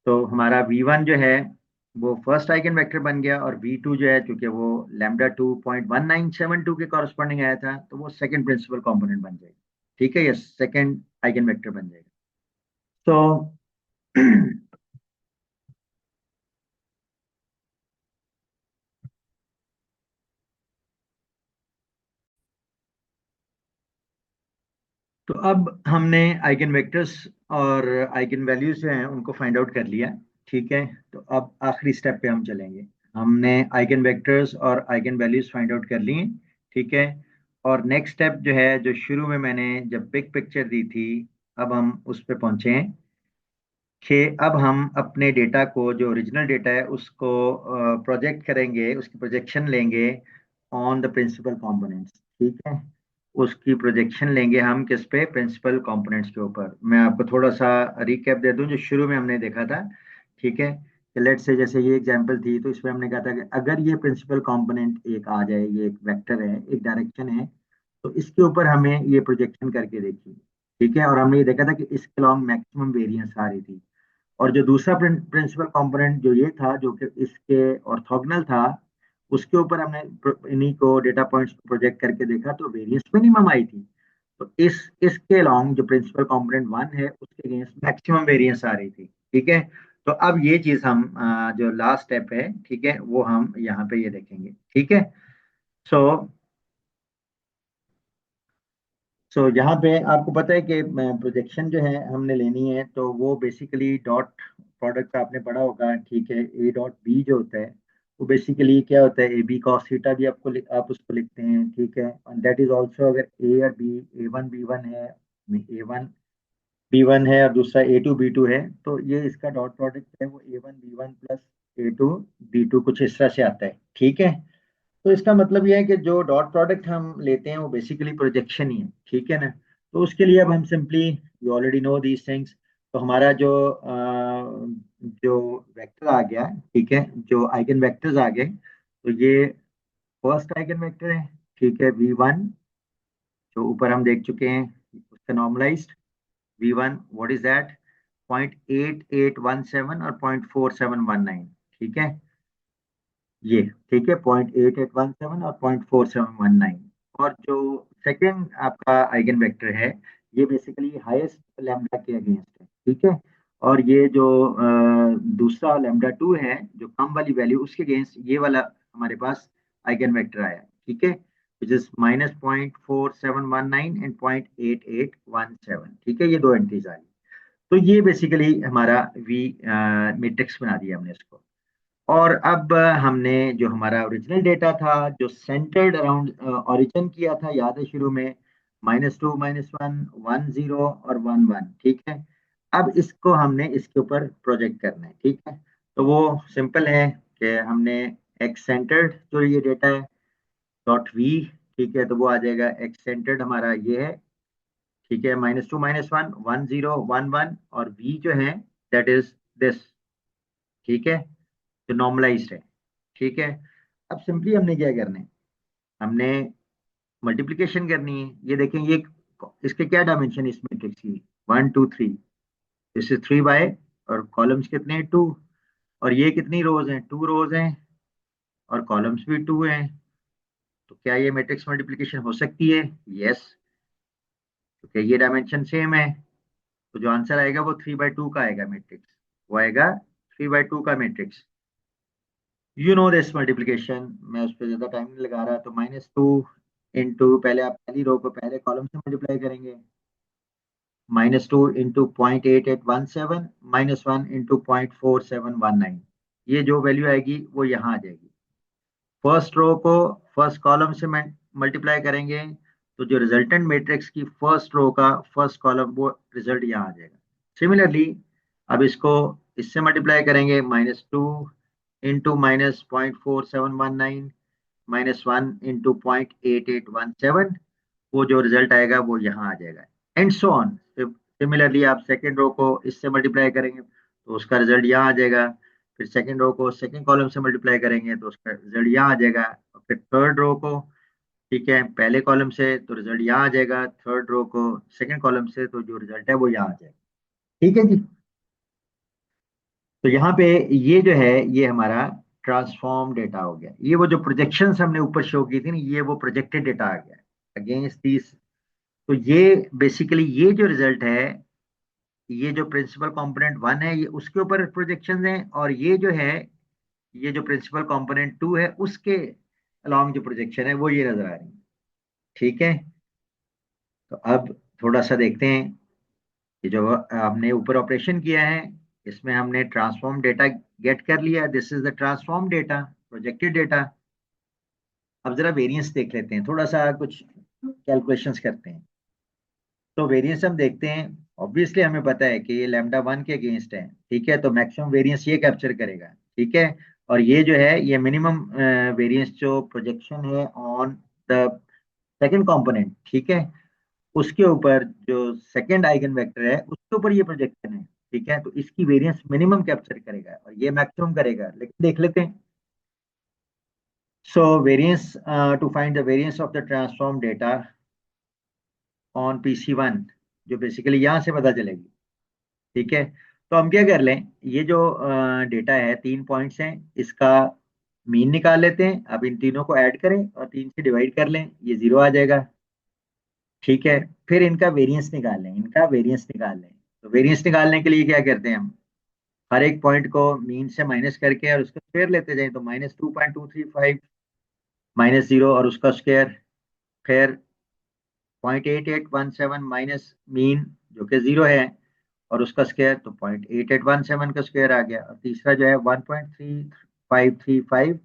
तो हमारा V1 जो है वो फर्स्ट आइगन वेक्टर बन गया, और V2 जो है चूंकि वो लैम्डा 2.1972 के कॉरस्पॉन्डिंग आया था, तो वो सेकंड प्रिंसिपल कंपोनेंट बन जाएगा। ठीक है, ये सेकंड आइगन वेक्टर बन जाएगा। तो तो अब हमने आइगन वेक्टर्स और आइगन वैल्यूज जो हैं उनको फाइंड आउट कर लिया। ठीक है, तो अब आखिरी स्टेप पे हम चलेंगे। हमने आइगन वेक्टर्स और आइगन वैल्यूज फाइंड आउट कर लिए। ठीक है, और नेक्स्ट स्टेप जो है, जो शुरू में मैंने जब बिग पिक्चर दी थी, अब हम उस पे पहुंचे हैं कि अब हम अपने डेटा को, जो ओरिजिनल डेटा है उसको प्रोजेक्ट करेंगे, उसकी प्रोजेक्शन लेंगे ऑन द प्रिंसिपल कंपोनेंट्स। ठीक है, उसकी प्रोजेक्शन लेंगे हम किस पे, प्रिंसिपल कंपोनेंट्स के ऊपर। मैं आपको थोड़ा सा रिकैप दे दूं जो शुरू में हमने देखा था। ठीक है, लेट से जैसे ये एग्जांपल थी, तो इसमें हमने कहा था कि अगर ये प्रिंसिपल कंपोनेंट एक आ जाए, ये एक वेक्टर है, एक डायरेक्शन है, तो इसके ऊपर हमें ये प्रोजेक्शन करके देखी। ठीक है, और हमने ये देखा था कि इसके लॉन्ग मैक्सिमम वेरिएंस आ रही थी। और जो दूसरा प्रिंसिपल कंपोनेंट जो ये था, जो कि इसके ऑर्थोगोनल था, उसके ऊपर हमने इन्हीं को डेटा पॉइंट्स को प्रोजेक्ट करके देखा, तो वेरिएंस मिनिमम आई थी। तो इसके लॉन्ग जो प्रिंसिपल कंपोनेंट वन है, उसके अगेंस्ट मैक्सिमम वेरिएंस आ रही थी। ठीक है, तो अब ये चीज हम जो लास्ट स्टेप है, ठीक है, वो हम यहाँ पे ये देखेंगे। ठीक है, सो यहाँ पे आपको पता है कि प्रोजेक्शन जो है हमने लेनी है, तो वो बेसिकली डॉट प्रोडक्ट आपने पढ़ा होगा। ठीक है, ए डॉट बी जो होता है, वो बेसिकली क्या होता है, ए बी कॉस थीटा भी आप उसको लिखते हैं। ठीक है, दैट इज ऑल्सो, अगर ए और बी, ए वन बी वन है, ए वन बी वन है और दूसरा ए टू बी टू है, तो ये इसका डॉट प्रोडक्ट है वो A one B one plus A two B two कुछ इस तरह से आता है। ठीक है, तो इसका मतलब यह है कि जो डॉट प्रोडक्ट हम लेते हैं वो बेसिकली प्रोजेक्शन ही है। ठीक है ना, तो उसके लिए अब हम simply, you already know these things, तो हमारा जो वेक्टर आ गया, ठीक है, जो आइगन वेक्टर्स आ गए, तो ये फर्स्ट आइगन वेक्टर है। ठीक है, वी वन, जो ऊपर हम देख चुके हैं, उसका normalised v one, what is that, 0.8817 और 0.4719। ठीक है, ये ठीक है, 0.8817 और 0.4719। और जो सेकंड आपका आइगन वेक्टर है, ये बेसिकली हाईएस्ट लैम्डा के अगेंस्ट है। ठीक है, और ये जो दूसरा लैम्डा टू है, जो कम वाली वैल्यू, उसके अगेंस्ट ये वाला हमारे पास आइगन वेक्टर आया। ठीक है, विच इज -0.4719 एंड 0.8817। ठीक है, ये दो एंट्रीज आई। तो ये बेसिकली हमारा वी मैट्रिक्स बना दिया हमने इसको। और अब हमने जो हमारा ओरिजिनल डेटा था, जो सेंटर्ड अराउंड ओरिजिन किया था, याद है शुरू में, -2 -1 1 0 और 1 1। ठीक है, अब इसको हमने इसके ऊपर प्रोजेक्ट करना है। ठीक है, तो वो सिंपल है कि हमने एक्स सेंटर्ड जो ये डेटा है, डॉट वी, ठीक है, तो वो आ जाएगा एक्स सेंटर्ड हमारा ये है। ठीक है, -2 -1 1 0 1 1, और वी जो है, दैट इज दिस। ठीक है, जो नॉर्मलाइज्ड है। ठीक है, अब सिंपली हमने क्या करना है, हमने मल्टीप्लिकेशन करनी है। ये देखें, ये इसके क्या डायमेंशन इस मैट्रिक्स की, 1 2 3, दिस इज 3 बाय, और कॉलम्स कितने हैं, 2, और ये कितनी रोज हैं, 2 रोज हैं, और कॉलम्स भी 2 हैं। तो क्या ये मैट्रिक्स मल्टीप्लिकेशन हो सकती है? यस, क्योंकि ये डायमेंशन सेम है। तो जो आंसर आएगा वो 3/2 का आएगा मैट्रिक्स, वो आएगा 3/2 का matrix. You know this multiplication, मैं उस पर ज्यादा टाइम नहीं लगा रहा। तो -2 इंटू, पहले आप पहली रो को पहले कॉलम से मल्टीप्लाई करेंगे, -2 इंटू 0.8817 -1 इंटू 0.4719। ये जो वैल्यू आएगी वो यहाँ आ जाएगी। फर्स्ट रो को फर्स्ट कॉलम से मल्टीप्लाई करेंगे, तो जो रिजल्टेंट मैट्रिक्स की फर्स्ट रो का फर्स्ट कॉलम, वो रिजल्ट यहाँ आ जाएगा। सिमिलरली अब इसको इससे मल्टीप्लाई करेंगे, -2 इंटू -0.4719 -1 इंटू 0.8817, वो जो रिजल्ट आएगा वो यहाँ आ जाएगा। And so on. सिमिलरली आप सेकेंड रो को इससे मल्टीप्लाई करेंगे, तो उसका रिजल्ट यहाँ आ जाएगा। फिर सेकेंड रो को सेकेंड कॉलम से मल्टीप्लाई करेंगे, तो उसका रिजल्ट यहाँ आ जाएगा। और फिर थर्ड रो को, ठीक है, पहले कॉलम से, तो रिजल्ट यहाँ आ जाएगा। थर्ड रो को सेकेंड कॉलम से, तो जो रिजल्ट है वो यहाँ आ जाएगा। ठीक है जी, तो यहाँ पे ये जो है, ये हमारा ट्रांसफॉर्म डेटा हो गया। ये वो जो प्रोजेक्शंस हमने ऊपर शो की थी ना, ये वो प्रोजेक्टेड डेटा आ गया अगेंस्ट दिस। तो ये बेसिकली ये जो रिजल्ट है, ये जो प्रिंसिपल कंपोनेंट वन है, ये उसके ऊपर प्रोजेक्शन है, और ये जो है, ये जो प्रिंसिपल कंपोनेंट टू है, उसके अलोंग जो प्रोजेक्शन है, वो ये नजर आ रही है। ठीक है, तो अब थोड़ा सा देखते हैं। ये जो हमने ऊपर ऑपरेशन किया है, इसमें हमने ट्रांसफॉर्म डेटा गेट कर लिया। This is the transform data, projected data. अब जरा वेरिएंस देख लेते हैं, थोड़ा सा कुछ कैलकुलेशंस करते हैं। तो वेरिएंस हम देखते हैं। ऑब्वियसली हमें पता है कि ये लैम्डा वन के अगेंस्ट है। ठीक है, तो मैक्सिमम वेरिएंस ये कैप्चर करेगा। ठीक है, और ये जो है, ये मिनिमम वेरिएंस जो प्रोजेक्शन है ऑन द सेकंड कंपोनेंट, ठीक है, उसके ऊपर जो सेकंड आइगन वेक्टर है, उसके ऊपर ये प्रोजेक्शन है। ठीक है, तो इसकी वेरिएंस मिनिमम कैप्चर करेगा और ये मैक्सिमम करेगा, लेकिन देख लेते हैं। So variance, to find the variance of the transform data on PC1, जो बेसिकली यहाँ से पता चलेगी। ठीक है, तो हम क्या कर लें, ये जो डेटा है 3 पॉइंट्स हैं, इसका मीन निकाल लेते हैं। अब इन तीनों को ऐड करें और 3 से डिवाइड कर लें, ये 0 आ जाएगा। ठीक है, फिर इनका वेरिएंस निकाल लें, इनका वेरिएंस निकाल लें। तो वेरिएंस निकालने के लिए क्या करते हैं हम, हर एक पॉइंट को मीन से माइनस करके और उसका स्क्वायर लेते जाएं। तो -2.235 -0 और उसका स्क्वायर, फिर 0.8817 माइनस मीन जो कि 0 है और उसका स्क्वायर, तो 0.8817 का स्क्वायर आ गया। और तीसरा जो है 1.3535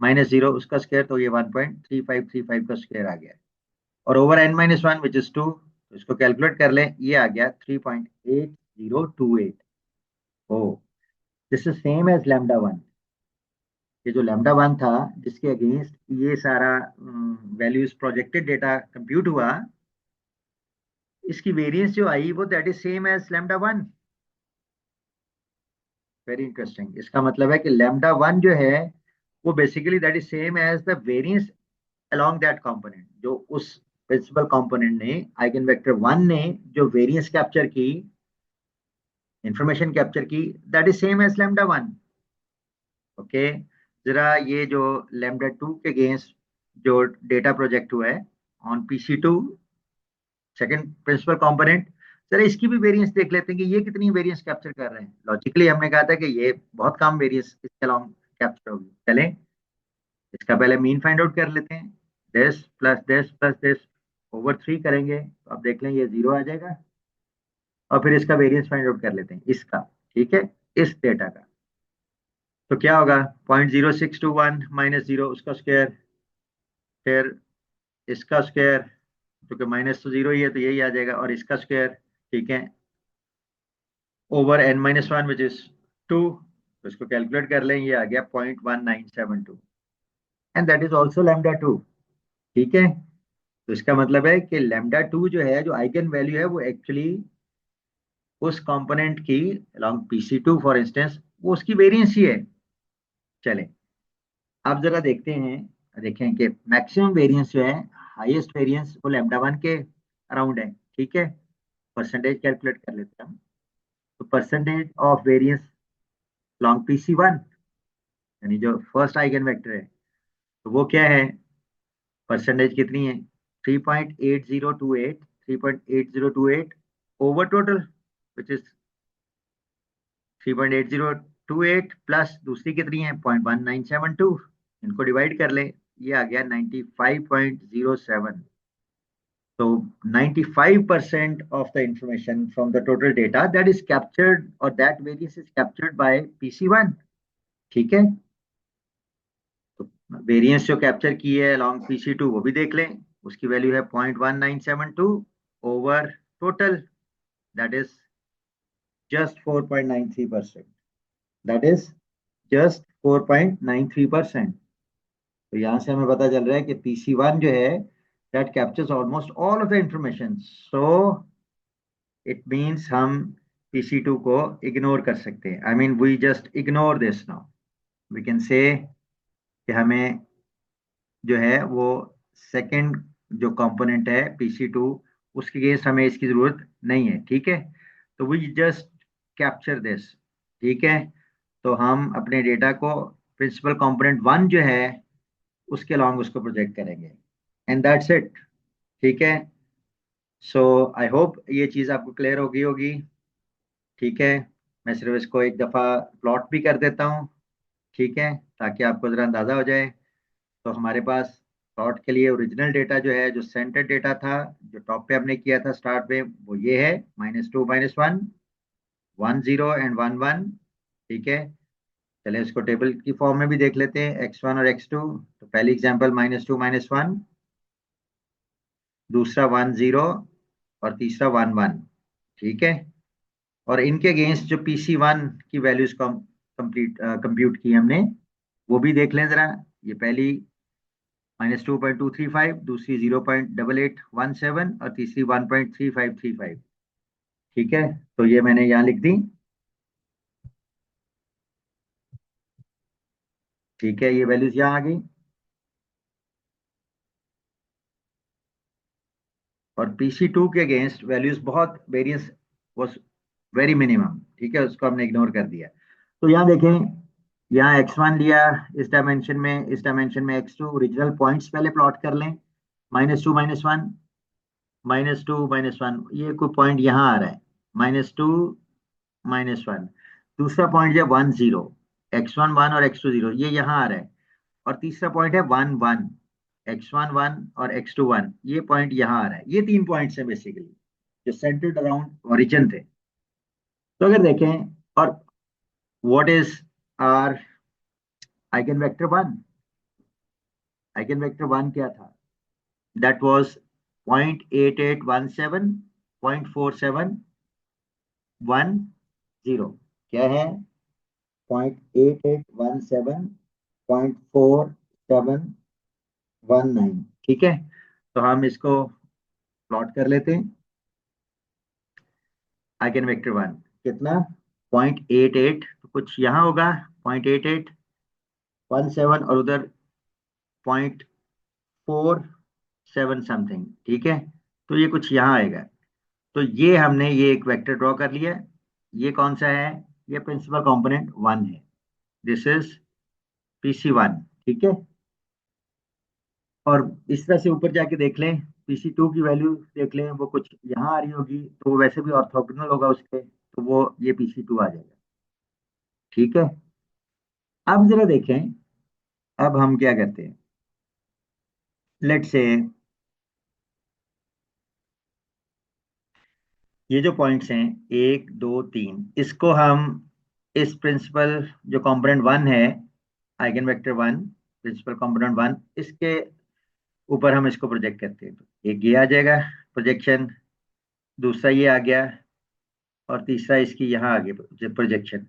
-0 उसका स्क्वायर, तो ये 1.3535 का स्क्वायर आ गया। और ओवर n-1 विच इज 2, तो इसको कैलकुलेट कर लें, ये आ गया 3.8028। ओ, दिस इज सेम एज λ1। ये जो λ1 था जिसके अगेंस्ट ये सारा वैल्यूज प्रोजेक्टेड डेटा कंप्यूट हुआ, इसकी वेरिएंस जो आई वो that is same as λ1। Very interesting. इसका मतलब है कि λ1 जो है वो basically that is same as the variance along that component, जो उस प्रिंसिपल कंपोनेंट ने, आइगन वेक्टर 1 ने जो वेरिएंस कैप्चर की, इंफॉर्मेशन कैप्चर की, that is same as λ1। Okay, जरा ये जो λ2 के अगेंस्ट जो डेटा प्रोजेक्ट हुआ है on PC2 second principal component, जरा इसकी भी वेरिएंस देख लेते हैं कि ये कितनी वेरिएंस कैप्चर कर रहे हैं। लॉजिकली हमने कहा था कि ये बहुत कम वेरिएंस इसके अलोंग कैप्चर होगी। चलें, इसका पहले मीन फाइंड आउट कर लेते हैं। दिस प्लस दिस ओवर 3 करेंगे तो आप देख लें ये 0 आ जाएगा। और फिर इसका वेरिएंस फाइंड आउट कर लेते हैं इसका। ठीक है, इस डेटा का तो क्या होगा, 0.0621 -0 उसका स्क्वायर, फिर इसका स्क्वायर, क्योंकि माइनस तो 0 ही है तो यही आ जाएगा, और इसका स्क्वायर। ठीक है, ओवर n-1 विच इज 2, तो इसको कैलकुलेट कर लें, ये आ गया 0.1972 एंड दैट इज ऑल्सो λ2। ठीक है, तो इसका मतलब है कि λ2 जो है, जो आइगन वैल्यू है, वो एक्चुअली उस कंपोनेंट की अलॉन्ग PC2 फॉर इंस्टेंस, वो उसकी वेरिएंस ही है। चलें, अब जरा देखते हैं, देखें कि मैक्सिमम वेरिएंस जो है, हाईएस्ट वेरिएंस वो λ1 के अराउंड है। ठीक है, परसेंटेज कैलकुलेट कर लेते हैं हम। तो percentage of variance long PC1, यानी जो फर्स्ट आइगन वेक्टर है, तो वो क्या है, परसेंटेज कितनी है, 3.8028, 3.8028 over total which is 3.8028 plus दूसरी कितनी है 0.1972, इनको डिवाइड कर ले, ये आ गया 95.07। So 95% of the information from the total data that is captured or that variance is captured by PC1। ठीक है, तो वेरिएंस जो कैप्चर की है along PC2 वो भी देख लें, उसकी वैल्यू है 0.1972 over total, that is just 4.93%। That is just 4.93%। तो यहाँ से हमें पता चल रहा है कि PC1 जो है that captures almost all of the information. So it means हम PC2 को इग्नोर कर सकते हैं। I mean we just ignore this now, we can say कि हमें जो है वो सेकंड जो कंपोनेंट है PC2, उसके अगेंस्ट हमें इसकी जरूरत नहीं है। ठीक है, तो वी जस्ट कैप्चर दिस। ठीक है, तो हम अपने डेटा को प्रिंसिपल कंपोनेंट 1 जो है उसके अलॉन्ग उसको प्रोजेक्ट करेंगे एंड दैट्स इट। ठीक है, सो आई होप ये चीज़ आपको क्लियर होगी होगी। ठीक है, मैं सिर्फ इसको एक दफ़ा प्लॉट भी कर देता हूँ। ठीक है, ताकि आपको ज़रा अंदाज़ा हो जाए। तो हमारे पास प्लॉट के लिए ओरिजिनल डेटा जो है, जो सेंटर डेटा था, जो टॉप पे हमने किया था स्टार्ट में, वो ये है -2 -1 1 0 एंड 1 1। ठीक है, चलिए इसको टेबल की फॉर्म में भी देख लेते हैं, x1 और x2। तो पहली एग्जांपल -2 -1, दूसरा 1 0 और तीसरा 1 1। ठीक है, और इनके अगेंस्ट जो PC1 की वैल्यूज कंप्यूट की हमने, वो भी देख लें जरा। ये पहली -2.235, दूसरी 0.8817 और तीसरी 1.3535। ठीक है, तो ये मैंने यहाँ लिख दी। ठीक है, ये वैल्यूज यहाँ आ गई, और PC2 के अगेंस्ट वैल्यूज बहुत वेरियंस वॉज वेरी मिनिमम, ठीक है, उसको हमने इग्नोर कर दिया। तो यहाँ देखें, यहाँ x1 लिया इस डायमेंशन में, इस डायमेंशन में x2, ओरिजिनल पॉइंट्स पहले प्लॉट कर लें, -2 -1, -2 -1, ये कोई पॉइंट यहाँ आ रहा है, -2 -1, दूसरा पॉइंट है 1 0, x1 1 और x2 0, ये यहाँ आ रहा है, और तीसरा पॉइंट है 1 1, x1 1 और x2 1, ये पॉइंट यहाँ आ रहा है। ये 3 पॉइंट्स हैं बेसिकली जो सेंटर्ड अराउंड ओरिजिन थे। तो अगर देखें, और what is are eigen vector 1, eigen vector 1 क्या था, दैट वाज 0.8817, 0.4710, क्या है, 0.8817, 0.4719, ठीक है। तो हम इसको प्लॉट कर लेते हैं। आइगन वेक्टर 1 कितना, 0.88, तो कुछ यहाँ होगा 0.8817, और उधर 0.47 समथिंग, ठीक है। तो ये कुछ यहाँ आएगा। तो ये हमने ये एक वेक्टर ड्रॉ कर लिया। ये कौन सा है, ये प्रिंसिपल कंपोनेंट 1 है, दिस इज PC1, ठीक है। और इस तरह से ऊपर जाके देख लें, PC2 की वैल्यू देख लें, वो कुछ यहाँ आ रही होगी, तो वो वैसे भी ऑर्थोगोनल होगा उसके, तो वो ये PC2 आ जाएगा, ठीक है। अब जरा देखें, अब हम क्या करते हैं, लेट से ये जो पॉइंट्स हैं 1 2 3, इसको हम इस प्रिंसिपल जो कंपोनेंट 1 है, आइगन वेक्टर 1, प्रिंसिपल कंपोनेंट 1, इसके ऊपर हम इसको प्रोजेक्ट करते हैं, तो एक ये आ जाएगा प्रोजेक्शन, दूसरा ये आ गया, और तीसरा इसकी यहाँ आ गया प्रोजेक्शन।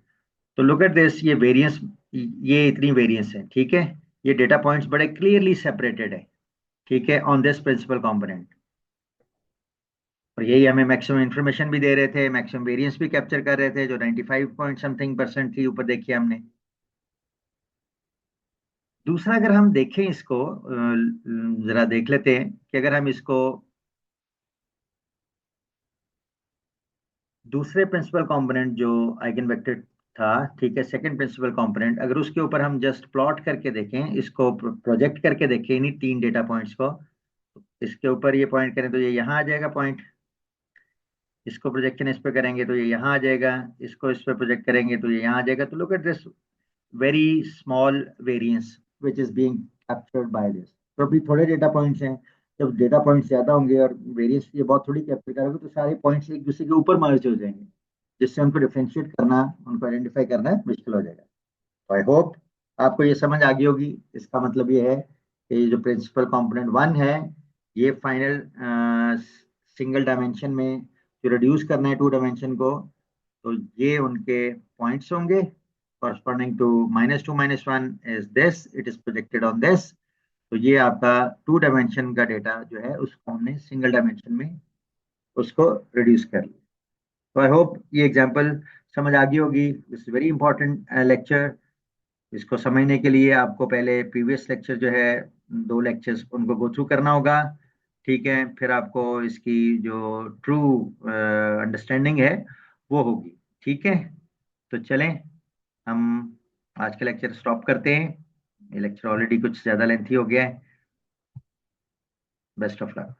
तो लुक एट दिस, ये वेरिएंस, ये इतनी वेरिएंस है, ठीक है। ये डेटा पॉइंट्स बड़े क्लियरली सेपरेटेड है, ठीक है, ऑन दिस प्रिंसिपल कंपोनेंट। और यही हमें मैक्सिमम इंफॉर्मेशन भी दे रहे थे, मैक्सिमम वेरिएंस भी कैप्चर कर रहे थे, जो 95 पॉइंट समथिंग परसेंट थी, ऊपर देखिए हमने। दूसरा अगर हम देखें इसको, जरा देख लेते हैं कि अगर हम इसको दूसरे प्रिंसिपल कंपोनेंट जो आइगन वेक्टर था, ठीक है, सेकंड प्रिंसिपल कंपोनेंट, अगर उसके ऊपर हम जस्ट प्लॉट करके देखें, इसको प्रोजेक्ट करके देखें इन्हीं 3 डेटा पॉइंट्स को, इसके ऊपर ये पॉइंट करें तो ये यहाँ आ जाएगा पॉइंट, इसको प्रोजेक्शन इस पे करेंगे तो ये यहाँ आ जाएगा, इसको इस पे प्रोजेक्ट करेंगे तो ये यहाँ आ जाएगा। तो look at this very small variance which is being captured by this. तो अभी थोड़े डेटा पॉइंट्स हैं, जब डेटा पॉइंट्स ज्यादा होंगे और वेरिएंस ये बहुत थोड़ी कैप्चर करोगे, तो सारे पॉइंट्स एक दूसरे के ऊपर मर्ज हो जाएंगे, जिससे उनको डिफ्रेंशिएट करना, उनको आइडेंटिफाई करना मुश्किल हो जाएगा। तो आई होप आपको ये समझ आ गई होगी। इसका मतलब ये है कि ये जो प्रिंसिपल कंपोनेंट 1 है, ये फाइनल सिंगल डायमेंशन में जो रिड्यूस करना है 2 डायमेंशन को, तो ये उनके पॉइंट्स होंगे corresponding to -2 -1 is this, it is projected on this। तो ये आपका 2 डायमेंशन का डेटा जो है उसको हमने सिंगल डायमेंशन में उसको रिड्यूस कर लिया। तो आई होप ये एग्जांपल समझ आ गई होगी। This very important lecture. इसको समझने के लिए आपको पहले प्रीवियस लेक्चर जो है, 2 लेक्चर्स उनको गो थ्रू करना होगा, ठीक है। फिर आपको इसकी जो ट्रू अंडरस्टैंडिंग है वो होगी, ठीक है। तो चलें, हम आज का लेक्चर स्टॉप करते हैं। ये लेक्चर ऑलरेडी कुछ ज़्यादा लेंथी हो गया है। Best of luck.